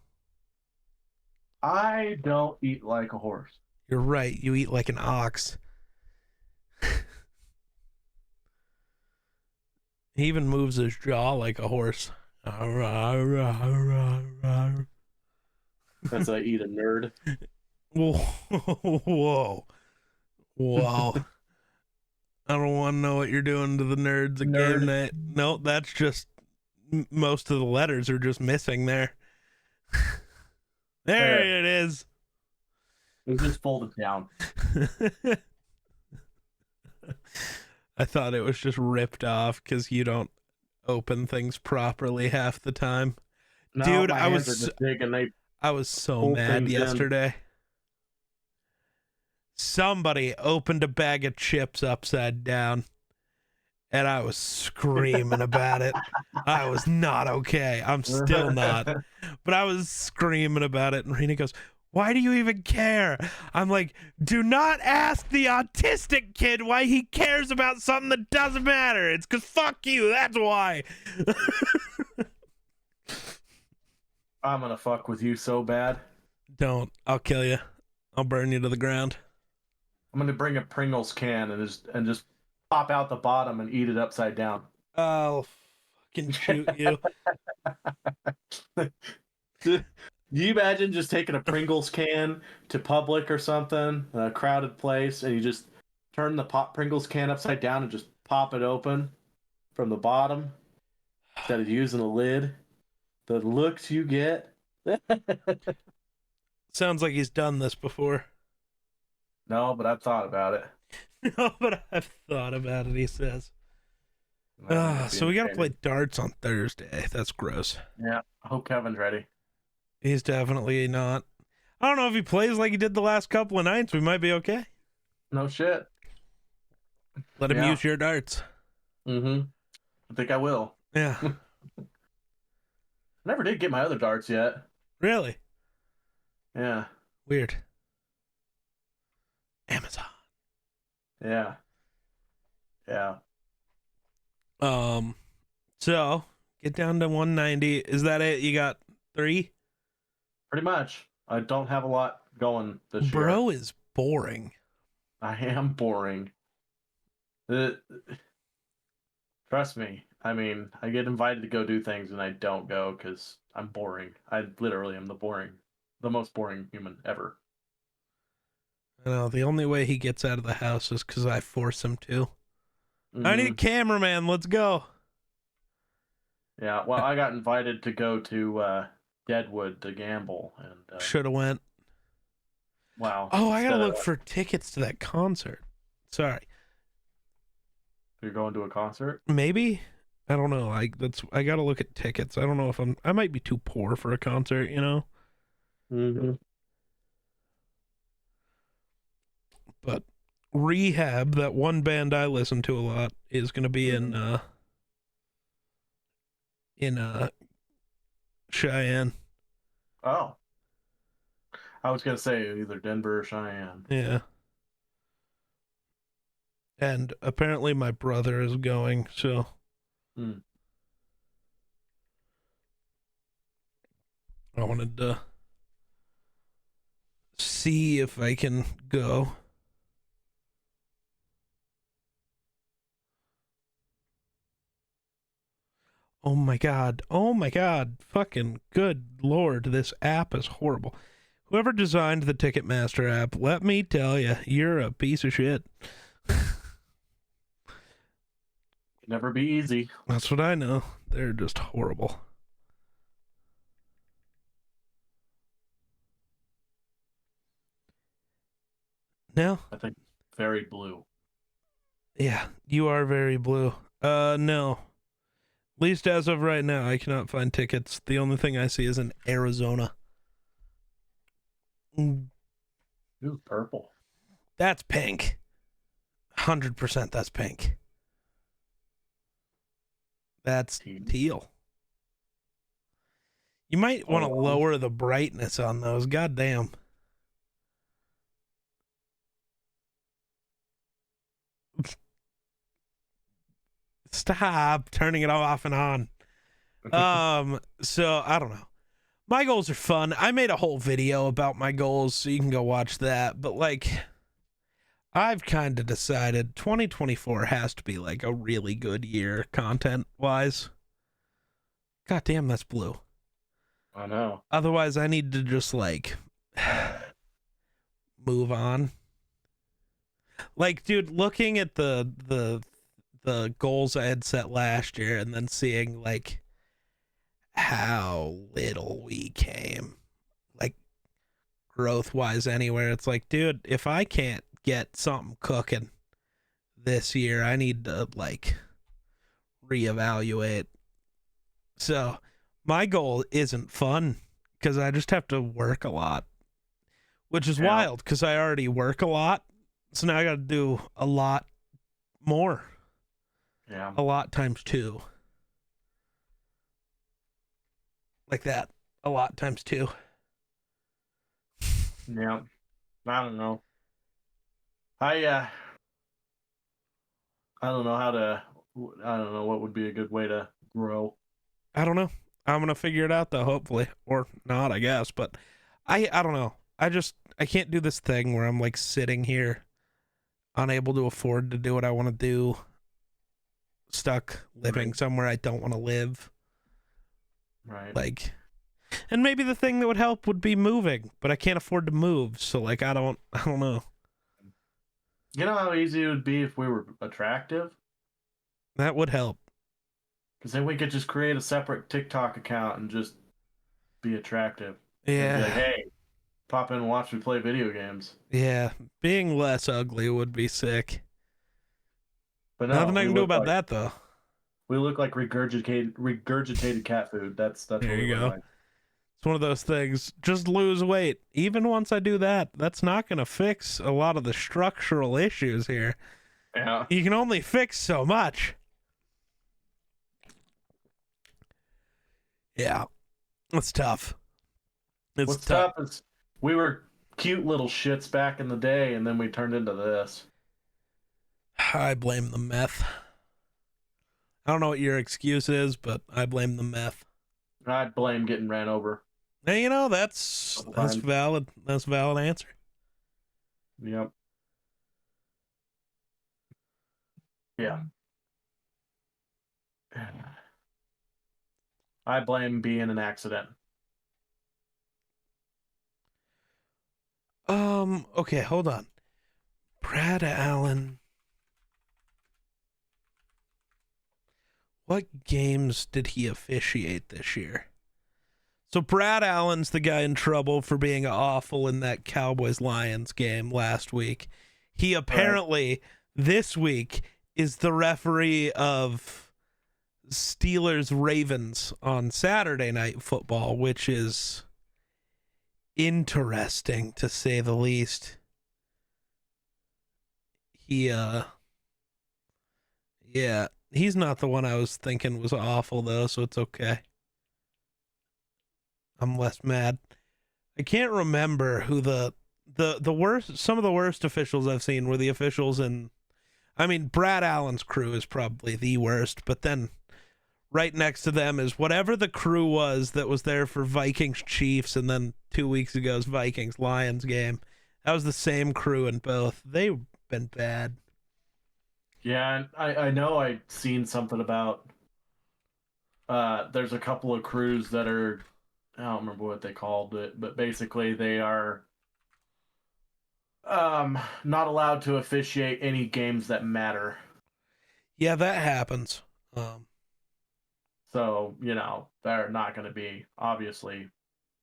I don't eat like a horse. You're right. You eat like an ox. He even moves his jaw like a horse. That's I eat a nerd. Whoa. I don't want to know what you're doing to the nerds again. No, that's just most of the letters are just missing there. There it is. It just folded down. I thought it was just ripped off because you don't open things properly half the time. No, dude, I was so mad yesterday. Somebody opened a bag of chips upside down, and I was screaming about it. I was not okay. I'm still not. But I was screaming about it, and Rena goes, why do you even care? I'm like, do not ask the autistic kid why he cares about something that doesn't matter. It's because fuck you. That's why. I'm going to fuck with you so bad. Don't. I'll kill you. I'll burn you to the ground. I'm gonna bring a Pringles can and just pop out the bottom and eat it upside down. I'll fucking shoot you. Do you imagine just taking a Pringles can to Public or something, a crowded place, and you just turn the Pringles can upside down and just pop it open from the bottom instead of using a lid? The looks you get. Sounds like he's done this before. No, but I've thought about it. No, but I've thought about it, he says. So we gotta play darts on Thursday. That's gross. Yeah, I hope Kevin's ready. He's definitely not. I don't know if he plays like he did the last couple of nights. We might be okay. No shit. Let him use your darts. I think I will. Yeah. Never did get my other darts yet. Really? Yeah. Weird. Amazon. Yeah. Yeah. So get down to 190. Is that it? You got 3? Pretty much. I don't have a lot going this year. Bro is boring. I am boring. Trust me. I mean, I get invited to go do things and I don't go because I'm boring. I literally am the most boring human ever. I know. The only way he gets out of the house is because I force him to. I need a cameraman. Let's go. Yeah, well, I got invited to go to Deadwood to gamble, and should have went. Wow. Oh, I gotta look for tickets to that concert. Sorry. You're going to a concert? Maybe. I don't know. I gotta look at tickets. I don't know if I might be too poor for a concert, you know. But Rehab, that one band I listen to a lot, is gonna be in Cheyenne. Oh. I was gonna say either Denver or Cheyenne. Yeah. And apparently my brother is going, so. I wanted to see if I can go. Oh my god. Oh my god. Fucking good lord. This app is horrible. Whoever designed the Ticketmaster app, let me tell you, you're a piece of shit. Never be easy. That's what I know. They're just horrible. No? I think very blue. Yeah, you are very blue. No. At least as of right now, I cannot find tickets. The only thing I see is in Arizona. Ooh, purple. That's pink. 100% that's pink. That's teal. You might want to lower the brightness on those. Goddamn. Stop turning it off and on. So I don't know. My goals are fun. I made a whole video about my goals, so you can go watch that. But like, I've kind of decided 2024 has to be like a really good year content-wise. God damn, that's blue. I know. Otherwise, I need to just like move on. Like, dude, looking at the goals I had set last year and then seeing like how little we came, like growth-wise anywhere, it's like, dude, if I can't get something cooking this year, I need to like reevaluate. So my goal isn't fun because I just have to work a lot, which is wild because I already work a lot. So now I got to do a lot more. Yeah. A lot times 2. Like that. A lot times 2. Yeah. I don't know. I don't know I don't know what would be a good way to grow. I don't know. I'm going to figure it out though, hopefully. Or not, I guess. But I don't know. I can't do this thing where I'm like sitting here unable to afford to do what I want to do, stuck living somewhere I don't want to live. Right. Like, and maybe the thing that would help would be moving, but I can't afford to move, so like I don't know. You know how easy it would be if we were attractive? That would help. Because then we could just create a separate TikTok account and just be attractive. Yeah. Be like, hey, pop in and watch me play video games. Yeah, being less ugly would be sick. But no, nothing I can do about that though. We look like regurgitated cat food. That's there what you we go. look like. It's one of those things. Just lose weight. Even once I do that, that's not going to fix a lot of the structural issues here. Yeah. You can only fix so much. Yeah. It's tough. What's tough is we were cute little shits back in the day, and then we turned into this. I blame the meth. I don't know what your excuse is, but I blame the meth. I blame getting ran over. Hey, you know, that's valid. That's a valid answer. Yep. Yeah. I blame being an accident. Okay, hold on. Brad Allen. What games did he officiate this year? So Brad Allen's the guy in trouble for being awful in that Cowboys-Lions game last week. He apparently this week is the referee of Steelers-Ravens on Saturday Night Football, which is interesting to say the least. Yeah, he's not the one I was thinking was awful though, so it's okay. I'm less mad. I can't remember who the worst, some of the worst officials I've seen were the officials in, I mean, Brad Allen's crew is probably the worst, but then right next to them is whatever the crew was that was there for Vikings Chiefs, and then 2 weeks ago's Vikings Lions game. That was the same crew in both. They've been bad. Yeah, I know I've seen something about there's a couple of crews that are, I don't remember what they called it, but basically they are not allowed to officiate any games that matter. Yeah, that happens. So, you know, they're not going to be obviously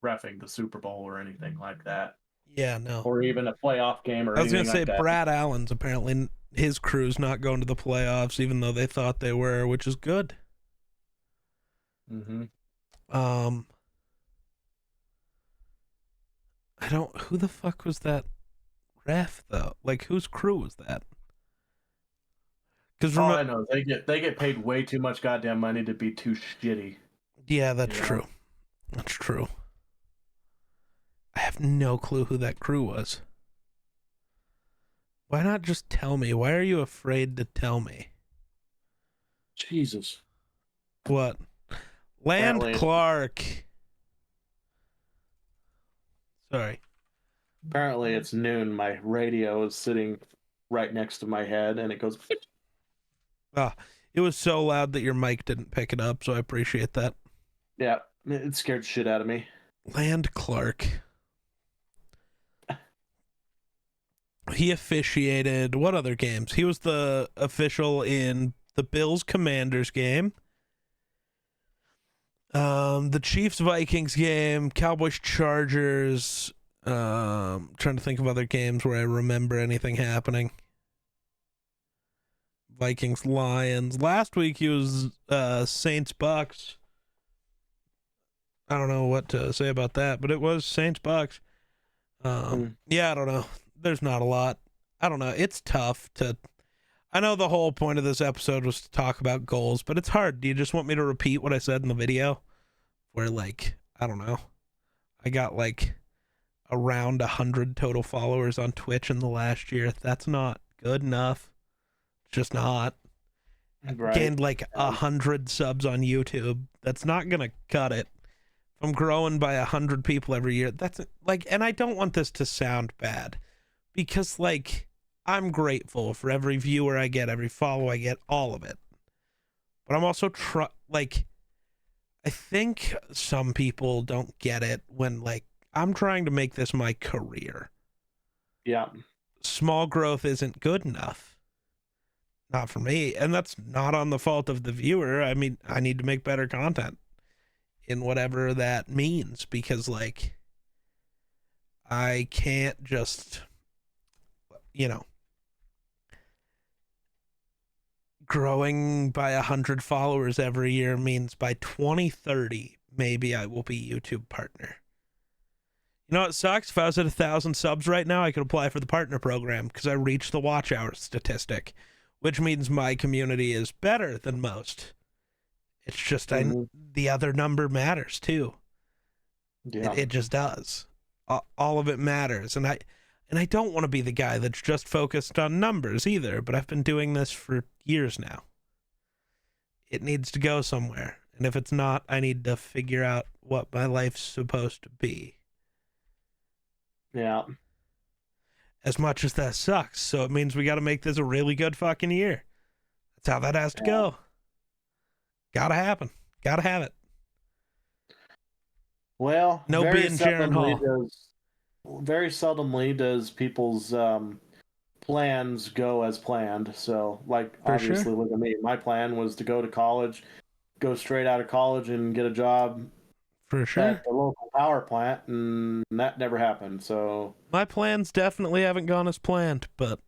reffing the Super Bowl or anything like that. Yeah, no. Or even a playoff game or anything like that. I was going to say, Brad Allen's apparently, his crew's not going to the playoffs, even though they thought they were, which is good. Mm-hmm. Who the fuck was that ref, though? Like, whose crew was that? Because all I know is they get paid way too much goddamn money to be too shitty. Yeah, that's true. That's true. I have no clue who that crew was. Why not just tell me? Why are you afraid to tell me? Jesus. What? Land Clark. Sorry. Apparently it's noon. My radio is sitting right next to my head, and it goes... It was so loud that your mic didn't pick it up, so I appreciate that. Yeah, it scared shit out of me. Land Clark. He officiated what other games? He was the official in the Bills-Commanders game, the Chiefs-Vikings game, Cowboys-Chargers. Trying to think of other games where I remember anything happening. Vikings, Lions. Last week he was Saints, Bucks. I don't know what to say about that, but it was Saints, Bucks. Yeah, I don't know. There's not a lot. I don't know. It's tough to... I know the whole point of this episode was to talk about goals, but it's hard. Do you just want me to repeat what I said in the video? Where, like, I don't know. I got, like, around 100 total followers on Twitch in the last year. That's not good enough. It's just not. Right. Gained, like, 100 subs on YouTube. That's not going to cut it. If I'm growing by 100 people every year, that's, like, and I don't want this to sound bad. Because, like, I'm grateful for every viewer I get, every follow I get, all of it. But I'm also I think some people don't get it when, like, I'm trying to make this my career. Yeah. Small growth isn't good enough. Not for me. And that's not on the fault of the viewer. I mean, I need to make better content in whatever that means, because, like, I can't just, growing by 100 followers every year means by 2030, maybe I will be YouTube partner. You know what sucks? If I was at 1,000 subs right now, I could apply for the partner program because I reached the watch hour statistic, which means my community is better than most. It's just the other number matters too. Yeah. It just does. All of it matters. And I don't want to be the guy that's just focused on numbers either, but I've been doing this for years now. It needs to go somewhere. And if it's not, I need to figure out what my life's supposed to be. Yeah. As much as that sucks. So it means we got to make this a really good fucking year. That's how that has to go. Gotta happen. Gotta have it. Well, no being Sharon Hall. Very seldomly does people's plans go as planned. So, like, For obviously, sure. look at me. My plan was to go to college, go straight out of college and get a job For sure. at the local power plant, and that never happened. So my plans definitely haven't gone as planned, but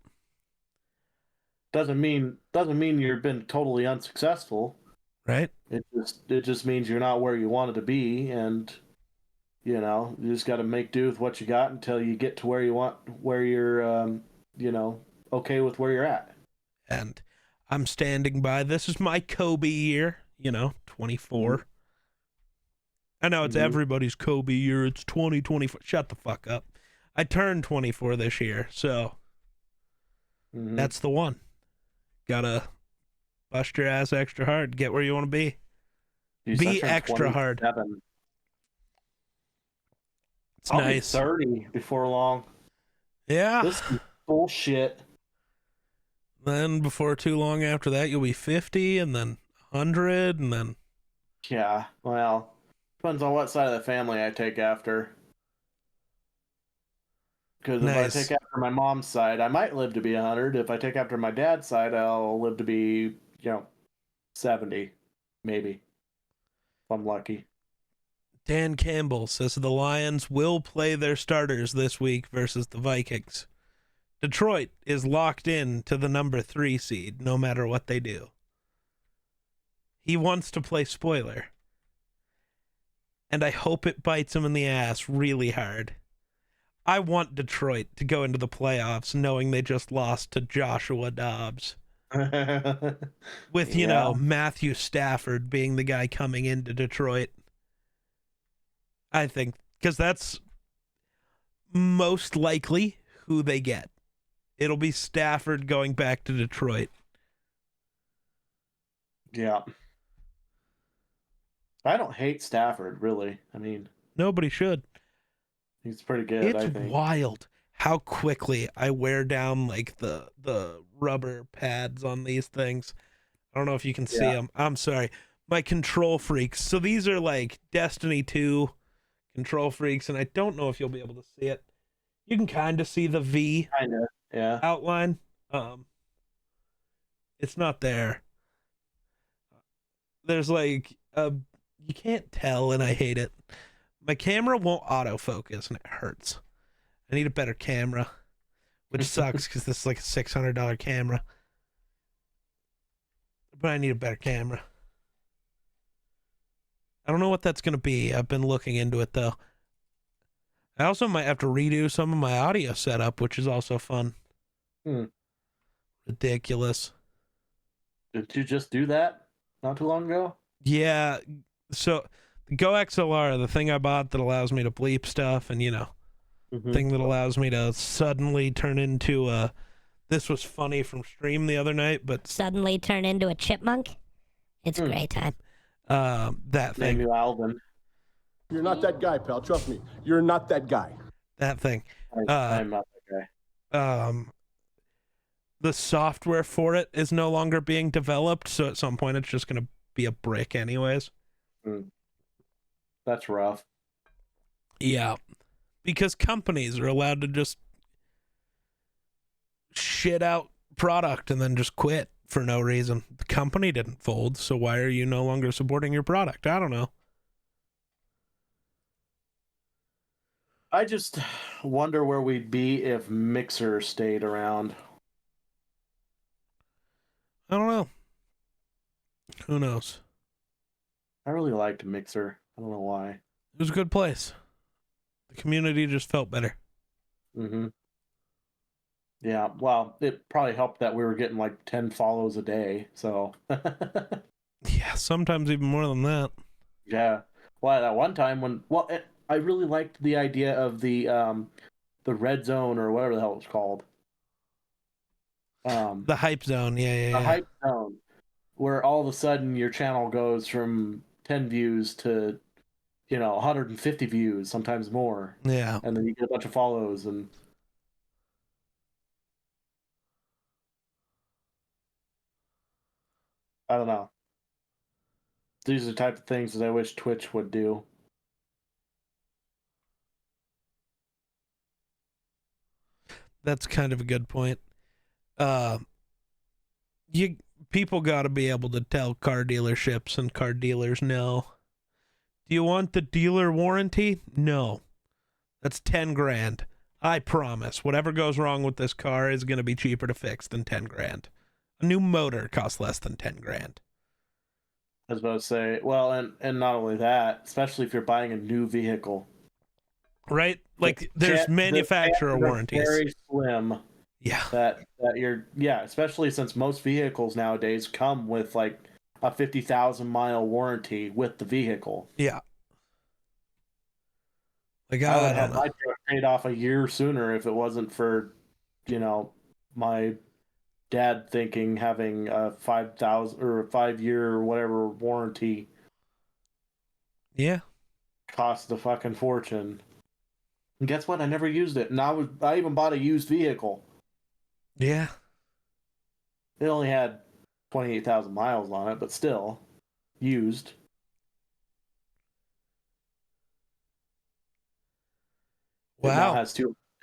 doesn't mean you've been totally unsuccessful. Right? It just means you're not where you wanted to be, and you just got to make do with what you got until you get to where you're okay with where you're at. And I'm standing by. This is my Kobe year, 24. Mm-hmm. I know it's everybody's Kobe year. It's 2024. Shut the fuck up. I turned 24 this year, so that's the one. Gotta bust your ass extra hard. Get where you want to be. Jeez, be extra hard. It's I'll nice. Be 30 before long. Yeah. This is bullshit. Then before too long after that, you'll be 50, and then 100, and then... Yeah, well, depends on what side of the family I take after. Because if I take after my mom's side, I might live to be 100. If I take after my dad's side, I'll live to be, 70, maybe. If I'm lucky. Dan Campbell says the Lions will play their starters this week versus the Vikings. Detroit is locked in to the number 3 seed, no matter what they do. He wants to play spoiler. And I hope it bites him in the ass really hard. I want Detroit to go into the playoffs knowing they just lost to Joshua Dobbs. With, Matthew Stafford being the guy coming into Detroit. I think, because that's most likely who they get. It'll be Stafford going back to Detroit. Yeah. I don't hate Stafford, really. I mean... Nobody should. He's pretty good, I think. It's wild how quickly I wear down, like, the rubber pads on these things. I don't know if you can see them. I'm sorry. My control freaks. So these are, like, Destiny 2 control freaks, and I don't know if you'll be able to see it. You can kind of see the V outline. It's not there. There's like you can't tell, and I hate it. My camera won't autofocus, and it hurts. I need a better camera, which sucks because this is like a $600 camera. But I need a better camera. I don't know what that's going to be. I've been looking into it, though. I also might have to redo some of my audio setup, which is also fun. Ridiculous. Did you just do that not too long ago? Yeah. So the Go XLR, the thing I bought that allows me to bleep stuff and, thing that allows me to suddenly turn into this was funny from stream the other night, but... Suddenly turn into a chipmunk? It's a great time. That thing. Maybe Alvin. You're not that guy, pal. Trust me. You're not that guy. That thing. I'm not that guy. the software for it is no longer being developed, so at some point it's just going to be a brick anyways. That's rough. Yeah, because companies are allowed to just shit out product and then just quit for no reason. The company didn't fold, so why are you no longer supporting your product? I don't know. I just wonder where we'd be if Mixer stayed around. I don't know. Who knows? I really liked Mixer. I don't know why. It was a good place. The community just felt better. Mm-hmm. Yeah, well, it probably helped that we were getting like 10 follows a day, so... Yeah, sometimes even more than that. Yeah. Well, at one time when... Well, I really liked the idea of the red zone or whatever the hell it's called. The hype zone, yeah. The hype zone, where all of a sudden your channel goes from 10 views to, 150 views, sometimes more. Yeah. And then you get a bunch of follows and... I don't know. These are the type of things that I wish Twitch would do. That's kind of a good point. People got to be able to tell car dealerships and car dealers no. Do you want the dealer warranty? No. That's 10 grand. I promise. Whatever goes wrong with this car is going to be cheaper to fix than 10 grand. A new motor costs less than 10 grand. I was about to say, well, and not only that, especially if you're buying a new vehicle. Right? Like, there's manufacturer warranties. Very slim. Yeah. That you're, especially since most vehicles nowadays come with like a 50,000 mile warranty with the vehicle. Yeah. Like, I would have my truck paid off a year sooner if it wasn't for, my dad thinking having a 5,000 or a 5-year or whatever warranty. Yeah. Cost a fucking fortune. And guess what? I never used it. And I even bought a used vehicle. Yeah. It only had 28,000 miles on it, but still used. Wow.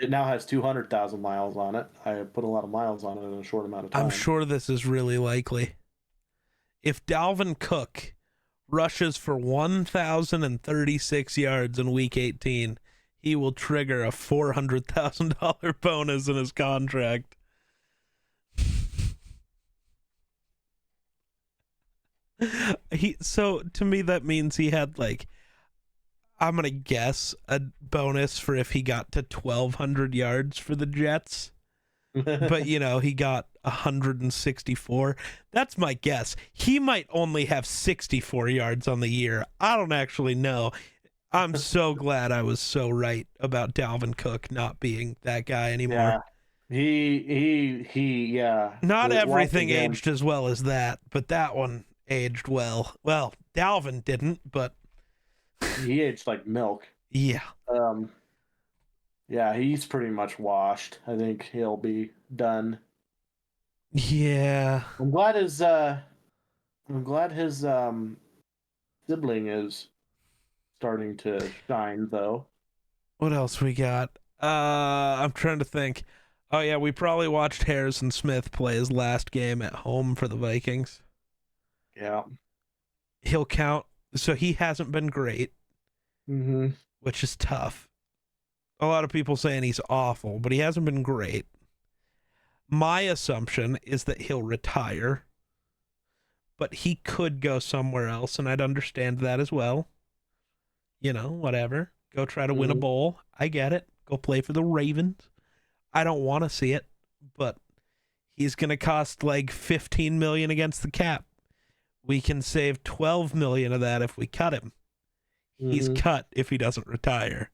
It now has 200,000 miles on it. I put a lot of miles on it in a short amount of time. I'm sure this is really likely. If Dalvin Cook rushes for 1,036 yards in week 18, he will trigger a $400,000 bonus in his contract. So to me that means he had, like, I'm gonna guess a bonus for if he got to 1,200 yards for the Jets. But he got 164. That's my guess. He might only have 64 yards on the year. I don't actually know. I'm so glad I was so right about Dalvin Cook not being that guy anymore. Yeah. He Not everything aged as well as that, but that one aged well. Well, Dalvin didn't, but he aged like milk. Yeah. Yeah, he's pretty much washed. I think he'll be done. Yeah. I'm glad his sibling is starting to shine, though. What else we got? I'm trying to think. Oh yeah, we probably watched Harrison Smith play his last game at home for the Vikings. Yeah. He'll count. So he hasn't been great, which is tough. A lot of people saying he's awful, but he hasn't been great. My assumption is that he'll retire, but he could go somewhere else, and I'd understand that as well. Whatever. Go try to win a bowl. I get it. Go play for the Ravens. I don't want to see it, but he's going to cost like $15 million against the cap. We can save $12 million of that if we cut him. He's cut if he doesn't retire.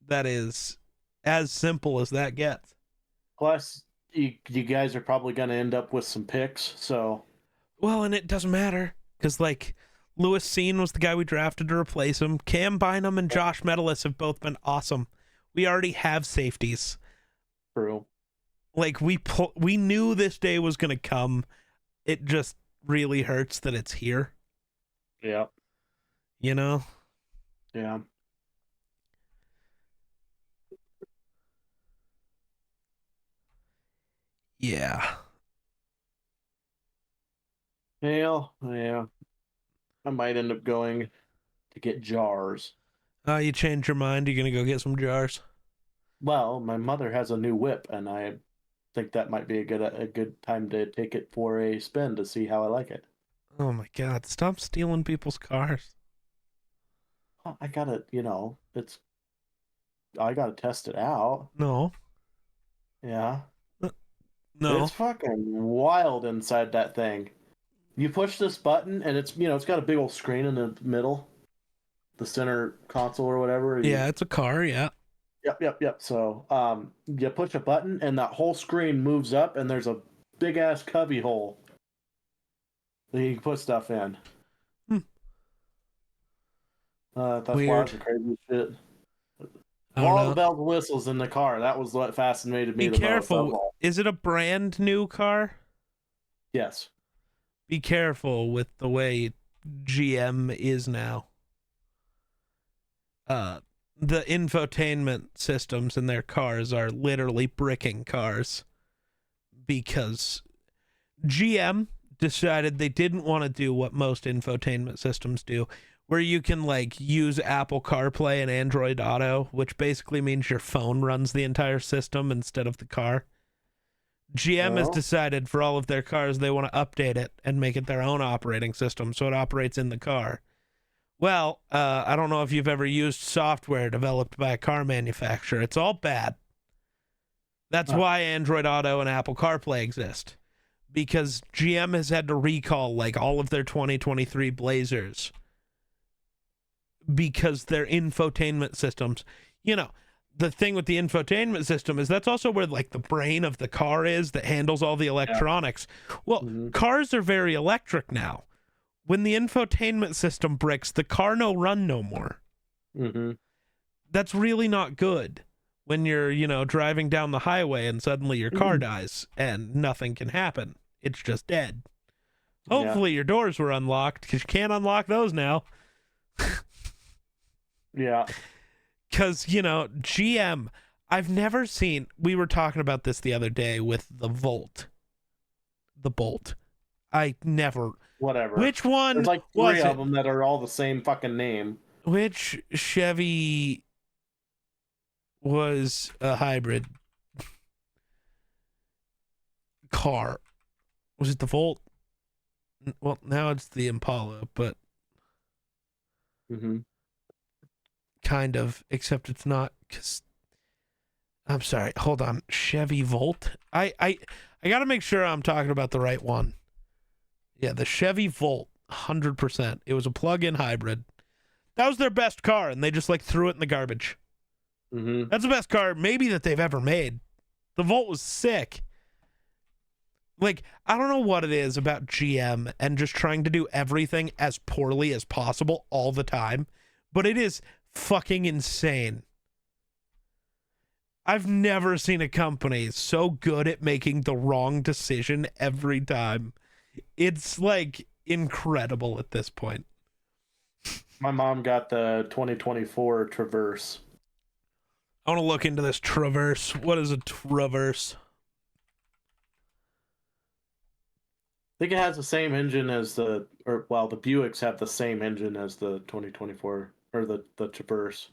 That is as simple as that gets. Plus, you guys are probably going to end up with some picks, so... Well, and it doesn't matter, because, like, Lewis Seen was the guy we drafted to replace him. Cam Bynum and Josh Metellus have both been awesome. We already have safeties. True. Like we knew this day was gonna come. It just really hurts that it's here. Yeah. You know? Yeah. Yeah. Well, yeah. I might end up going to get jars. You changed your mind? You're gonna go get some jars? Well, my mother has a new whip, and I think that might be a good time to take it for a spin to see how I like it. Oh my God! Stop stealing people's cars. I gotta, I gotta test it out. No. Yeah. No. It's fucking wild inside that thing. You push this button, and it's got a big old screen in the middle, the center console or whatever. Yeah, it's a car. Yeah. Yep. So, you push a button, and that whole screen moves up, and there's a big ass cubby hole that you can put stuff in. That's Weird. why it's crazy shit. I All don't the know. bells and whistles in the car. That was what fascinated me Be the most. careful. Is it a brand new car? Yes. Be careful with the way GM is now. The infotainment systems in their cars are literally bricking cars because GM decided they didn't want to do what most infotainment systems do, where you can like use Apple CarPlay and Android Auto, which basically means your phone runs the entire system instead of the car. GM has decided for all of their cars they want to update it and make it their own operating system so it operates in the car. Well, I don't know if you've ever used software developed by a car manufacturer. It's all bad. That's why Android Auto and Apple CarPlay exist. Because GM has had to recall like all of their 2023 Blazers because their infotainment systems, the thing with the infotainment system is that's also where like the brain of the car is that handles all the electronics. Yeah. Well, cars are very electric now. When the infotainment system bricks, the car no run no more. Mm-hmm. That's really not good when you're, driving down the highway and suddenly your car dies and nothing can happen. It's just dead. Hopefully your doors were unlocked because you can't unlock those now. Yeah. Because, GM, I've never seen, we were talking about this the other day with the Bolt. Whatever. Which one? There's like three of them that are all the same fucking name. Which Chevy was a hybrid car? Was it the Volt? Well, now it's the Impala, but kind of, except it's not. Cause I'm sorry. Hold on. Chevy Volt. I got to make sure I'm talking about the right one. Yeah, the Chevy Volt, 100%. It was a plug-in hybrid. That was their best car, and they just like threw it in the garbage. That's the best car maybe that they've ever made. The Volt was sick. Like, I don't know what it is about GM and just trying to do everything as poorly as possible all the time, but it is fucking insane. I've never seen a company so good at making the wrong decision every time. It's like incredible at this point. My mom got the 2024 Traverse. I want to look into this Traverse. What is a Traverse? I think it has the same engine as the Buicks have the same engine as the 2024 or the Traverse,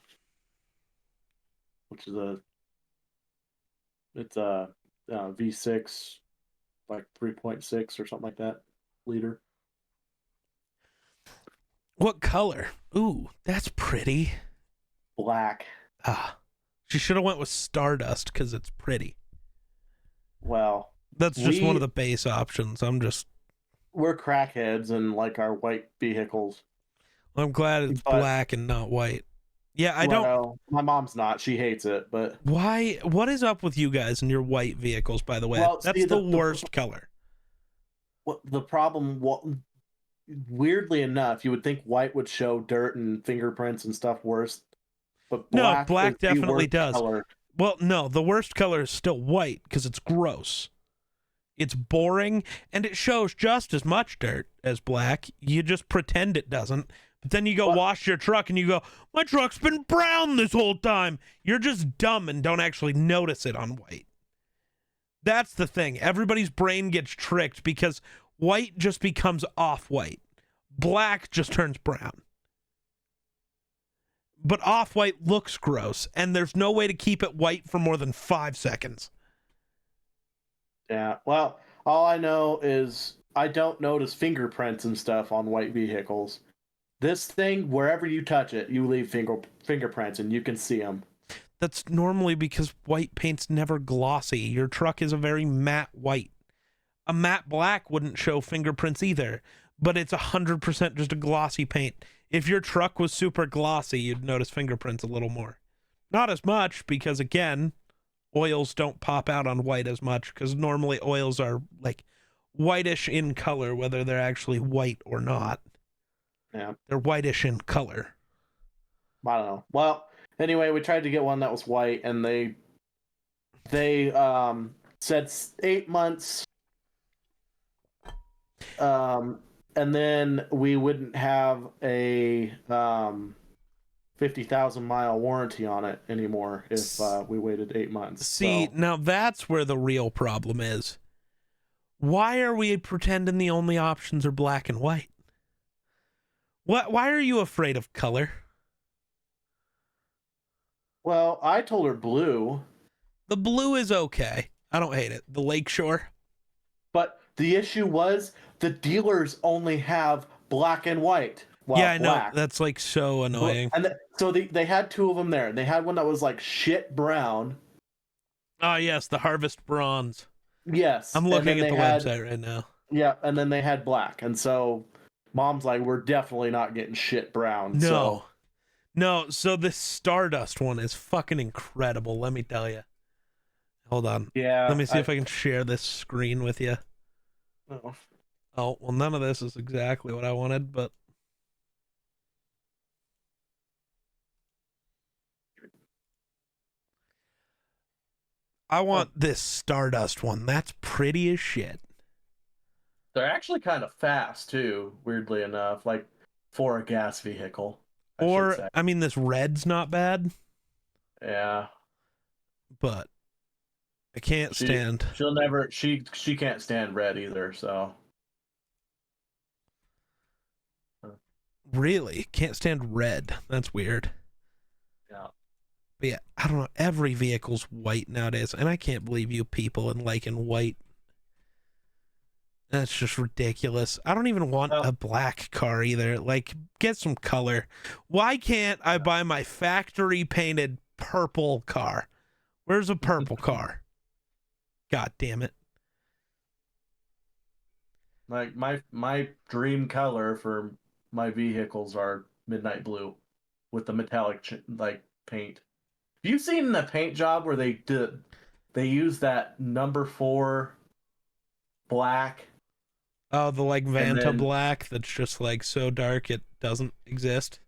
which is it's a V6, like 3.6 or something like that liter. What color? Ooh, that's pretty. Black. She should have went with Stardust because it's pretty. Well, that's just one of the base options. We're crackheads and like our white vehicles. I'm glad it's black and not white. Yeah, I don't. My mom's not. She hates it, but why? What is up with you guys and your white vehicles? By the way, that's the worst color. What the problem? Weirdly enough, you would think white would show dirt and fingerprints and stuff worse, but black definitely does. Color. Well, no, the worst color is still white because it's gross. It's boring, and it shows just as much dirt as black. You just pretend it doesn't. But then you go wash your truck, and you go, my truck's been brown this whole time. You're just dumb and don't actually notice it on white. That's the thing. Everybody's brain gets tricked because white just becomes off-white. Black just turns brown. But off-white looks gross, and there's no way to keep it white for more than 5 seconds. Yeah, well, all I know is I don't notice fingerprints and stuff on white vehicles. This thing, wherever you touch it, you leave fingerprints, and you can see them. That's normally because white paint's never glossy. Your truck is a very matte white. A matte black wouldn't show fingerprints either, but it's 100% just a glossy paint. If your truck was super glossy, you'd notice fingerprints a little more. Not as much because, again, oils don't pop out on white as much because normally oils are like whitish in color, whether they're actually white or not. Yeah. They're whitish in color. I don't know. Well, anyway, we tried to get one that was white, and they said 8 months. And then we wouldn't have a 50,000 mile warranty on it anymore if we waited 8 months. See, now that's where the real problem is. Why are we pretending the only options are black and white? Why are you afraid of color? Well, I told her blue. The blue is okay. I don't hate it. The Lakeshore. But the issue was the dealers only have black and white. Well, yeah, I know. black. That's like so annoying. And so they had two of them there. They had one that was like shit brown. Oh, yes, the Harvest Bronze. Yes. I'm looking at the website right now. Yeah, and then they had black. And so Mom's like, we're definitely not getting shit brown. No, so this Stardust one is fucking incredible, let me tell you. Hold on. Yeah. Let me see if I can share this screen with you. Oh. Oh, well, none of this is exactly what I wanted, but... I want this Stardust one. That's pretty as shit. They're actually kind of fast, too, weirdly enough, like for a gas vehicle. I mean, this red's not bad. Yeah. But I can't stand... She'll never... She can't stand red either, so... Really? Can't stand red. That's weird. Yeah. But yeah, I don't know. Every vehicle's white nowadays, and I can't believe you people in liking white. That's just ridiculous. I don't even want a black car either. Like, get some color. Why can't I buy my factory painted purple car? Where's a purple car? God damn it. Like, my dream color for my vehicles are midnight blue with the metallic paint. Have you seen the paint job where they use that number 4 black? Oh, the like Vanta black that's just like so dark it doesn't exist.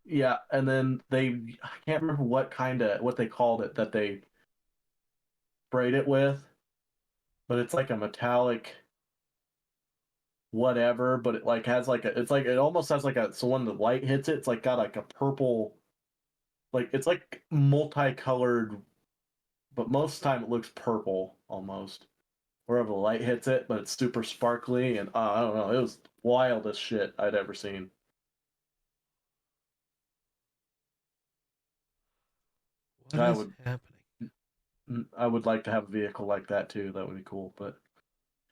Yeah, and then I can't remember what they called it that they sprayed it with, but it's like a metallic whatever, but it like has like it almost has like so when the light hits it, it's like got like a purple, like it's like multicolored, but most of the time it looks purple almost wherever the light hits it, but it's super sparkly, and I don't know, it was wildest shit I'd ever seen. What is happening? I would like to have a vehicle like that too. That would be cool, but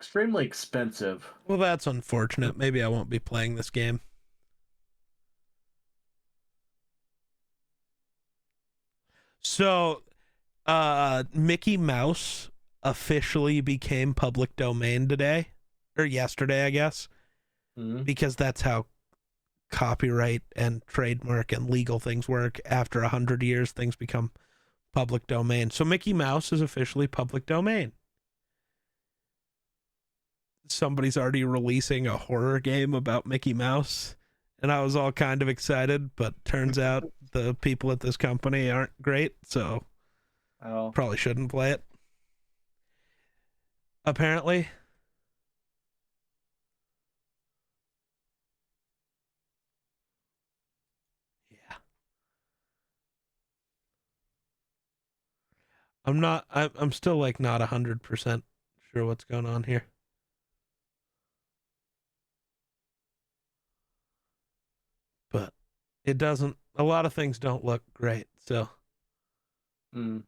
extremely expensive. Well, that's unfortunate. Maybe I won't be playing this game. So, Mickey Mouse officially became public domain today, or yesterday, I guess, because that's how copyright and trademark and legal things work. After 100 years, things become public domain. So Mickey Mouse is officially public domain. Somebody's already releasing a horror game about Mickey Mouse, and I was all kind of excited, but turns out the people at this company aren't great, so Oh. Probably shouldn't play it. Apparently. Yeah. I'm still like not 100% sure what's going on here. But it doesn't, a lot of things don't look great, so. Mm.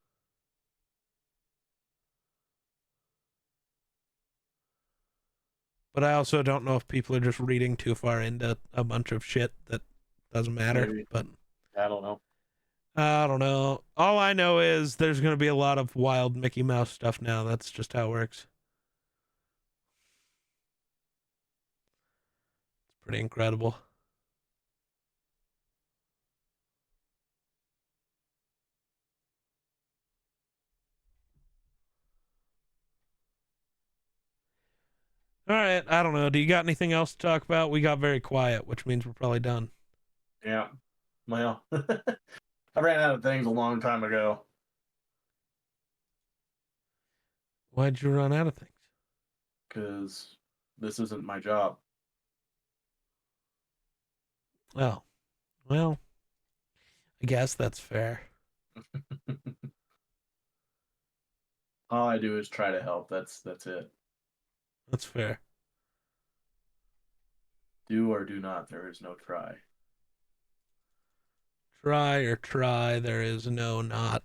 But I also don't know if people are just reading too far into a bunch of shit that doesn't matter. Maybe. But I don't know. I don't know. All I know is there's going to be a lot of wild Mickey Mouse stuff now. That's just how it works. It's pretty incredible. All right, I don't know. Do you got anything else to talk about? We got very quiet, which means we're probably done. Yeah. Well, I ran out of things a long time ago. Why'd you run out of things? Because this isn't my job. Oh, well, I guess that's fair. All I do is try to help. That's it. That's fair. Do or do not. There is no try. Try or try. There is no not.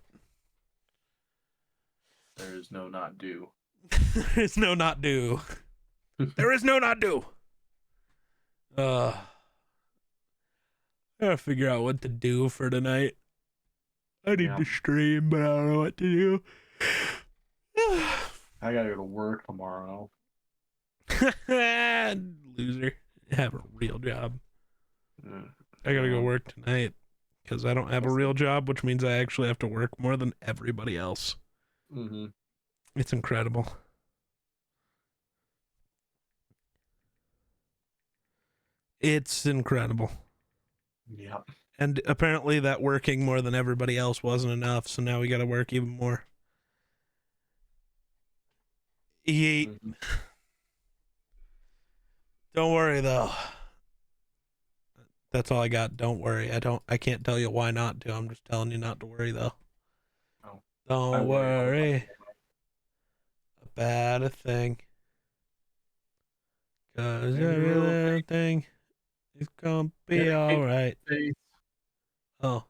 There is no not do. There is no not do. There is no not do. I gotta figure out what to do for tonight. I need to stream, but I don't know what to do. I gotta go to work tomorrow. Loser. Have a real job. I gotta go work tonight because I don't have a real job, which means I actually have to work more than everybody else. Mm-hmm. It's incredible. It's incredible. Yeah. And apparently that working more than everybody else wasn't enough, so now we gotta work even more. Yeet. Don't worry though. That's all I got. Don't worry. I can't tell you why not to. I'm just telling you not to worry though. Oh. Don't worry about a thing. 'Cause everything is gonna be alright. Oh.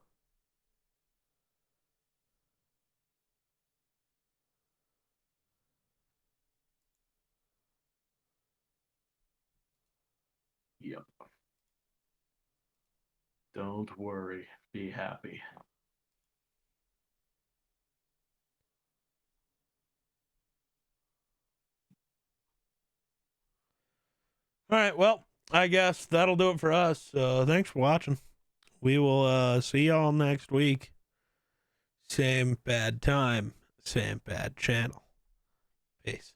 Yep. Don't worry. Be happy. All right, well, I guess that'll do it for us. Thanks for watching. We will see y'all next week. Same bad time, same bad channel. Peace.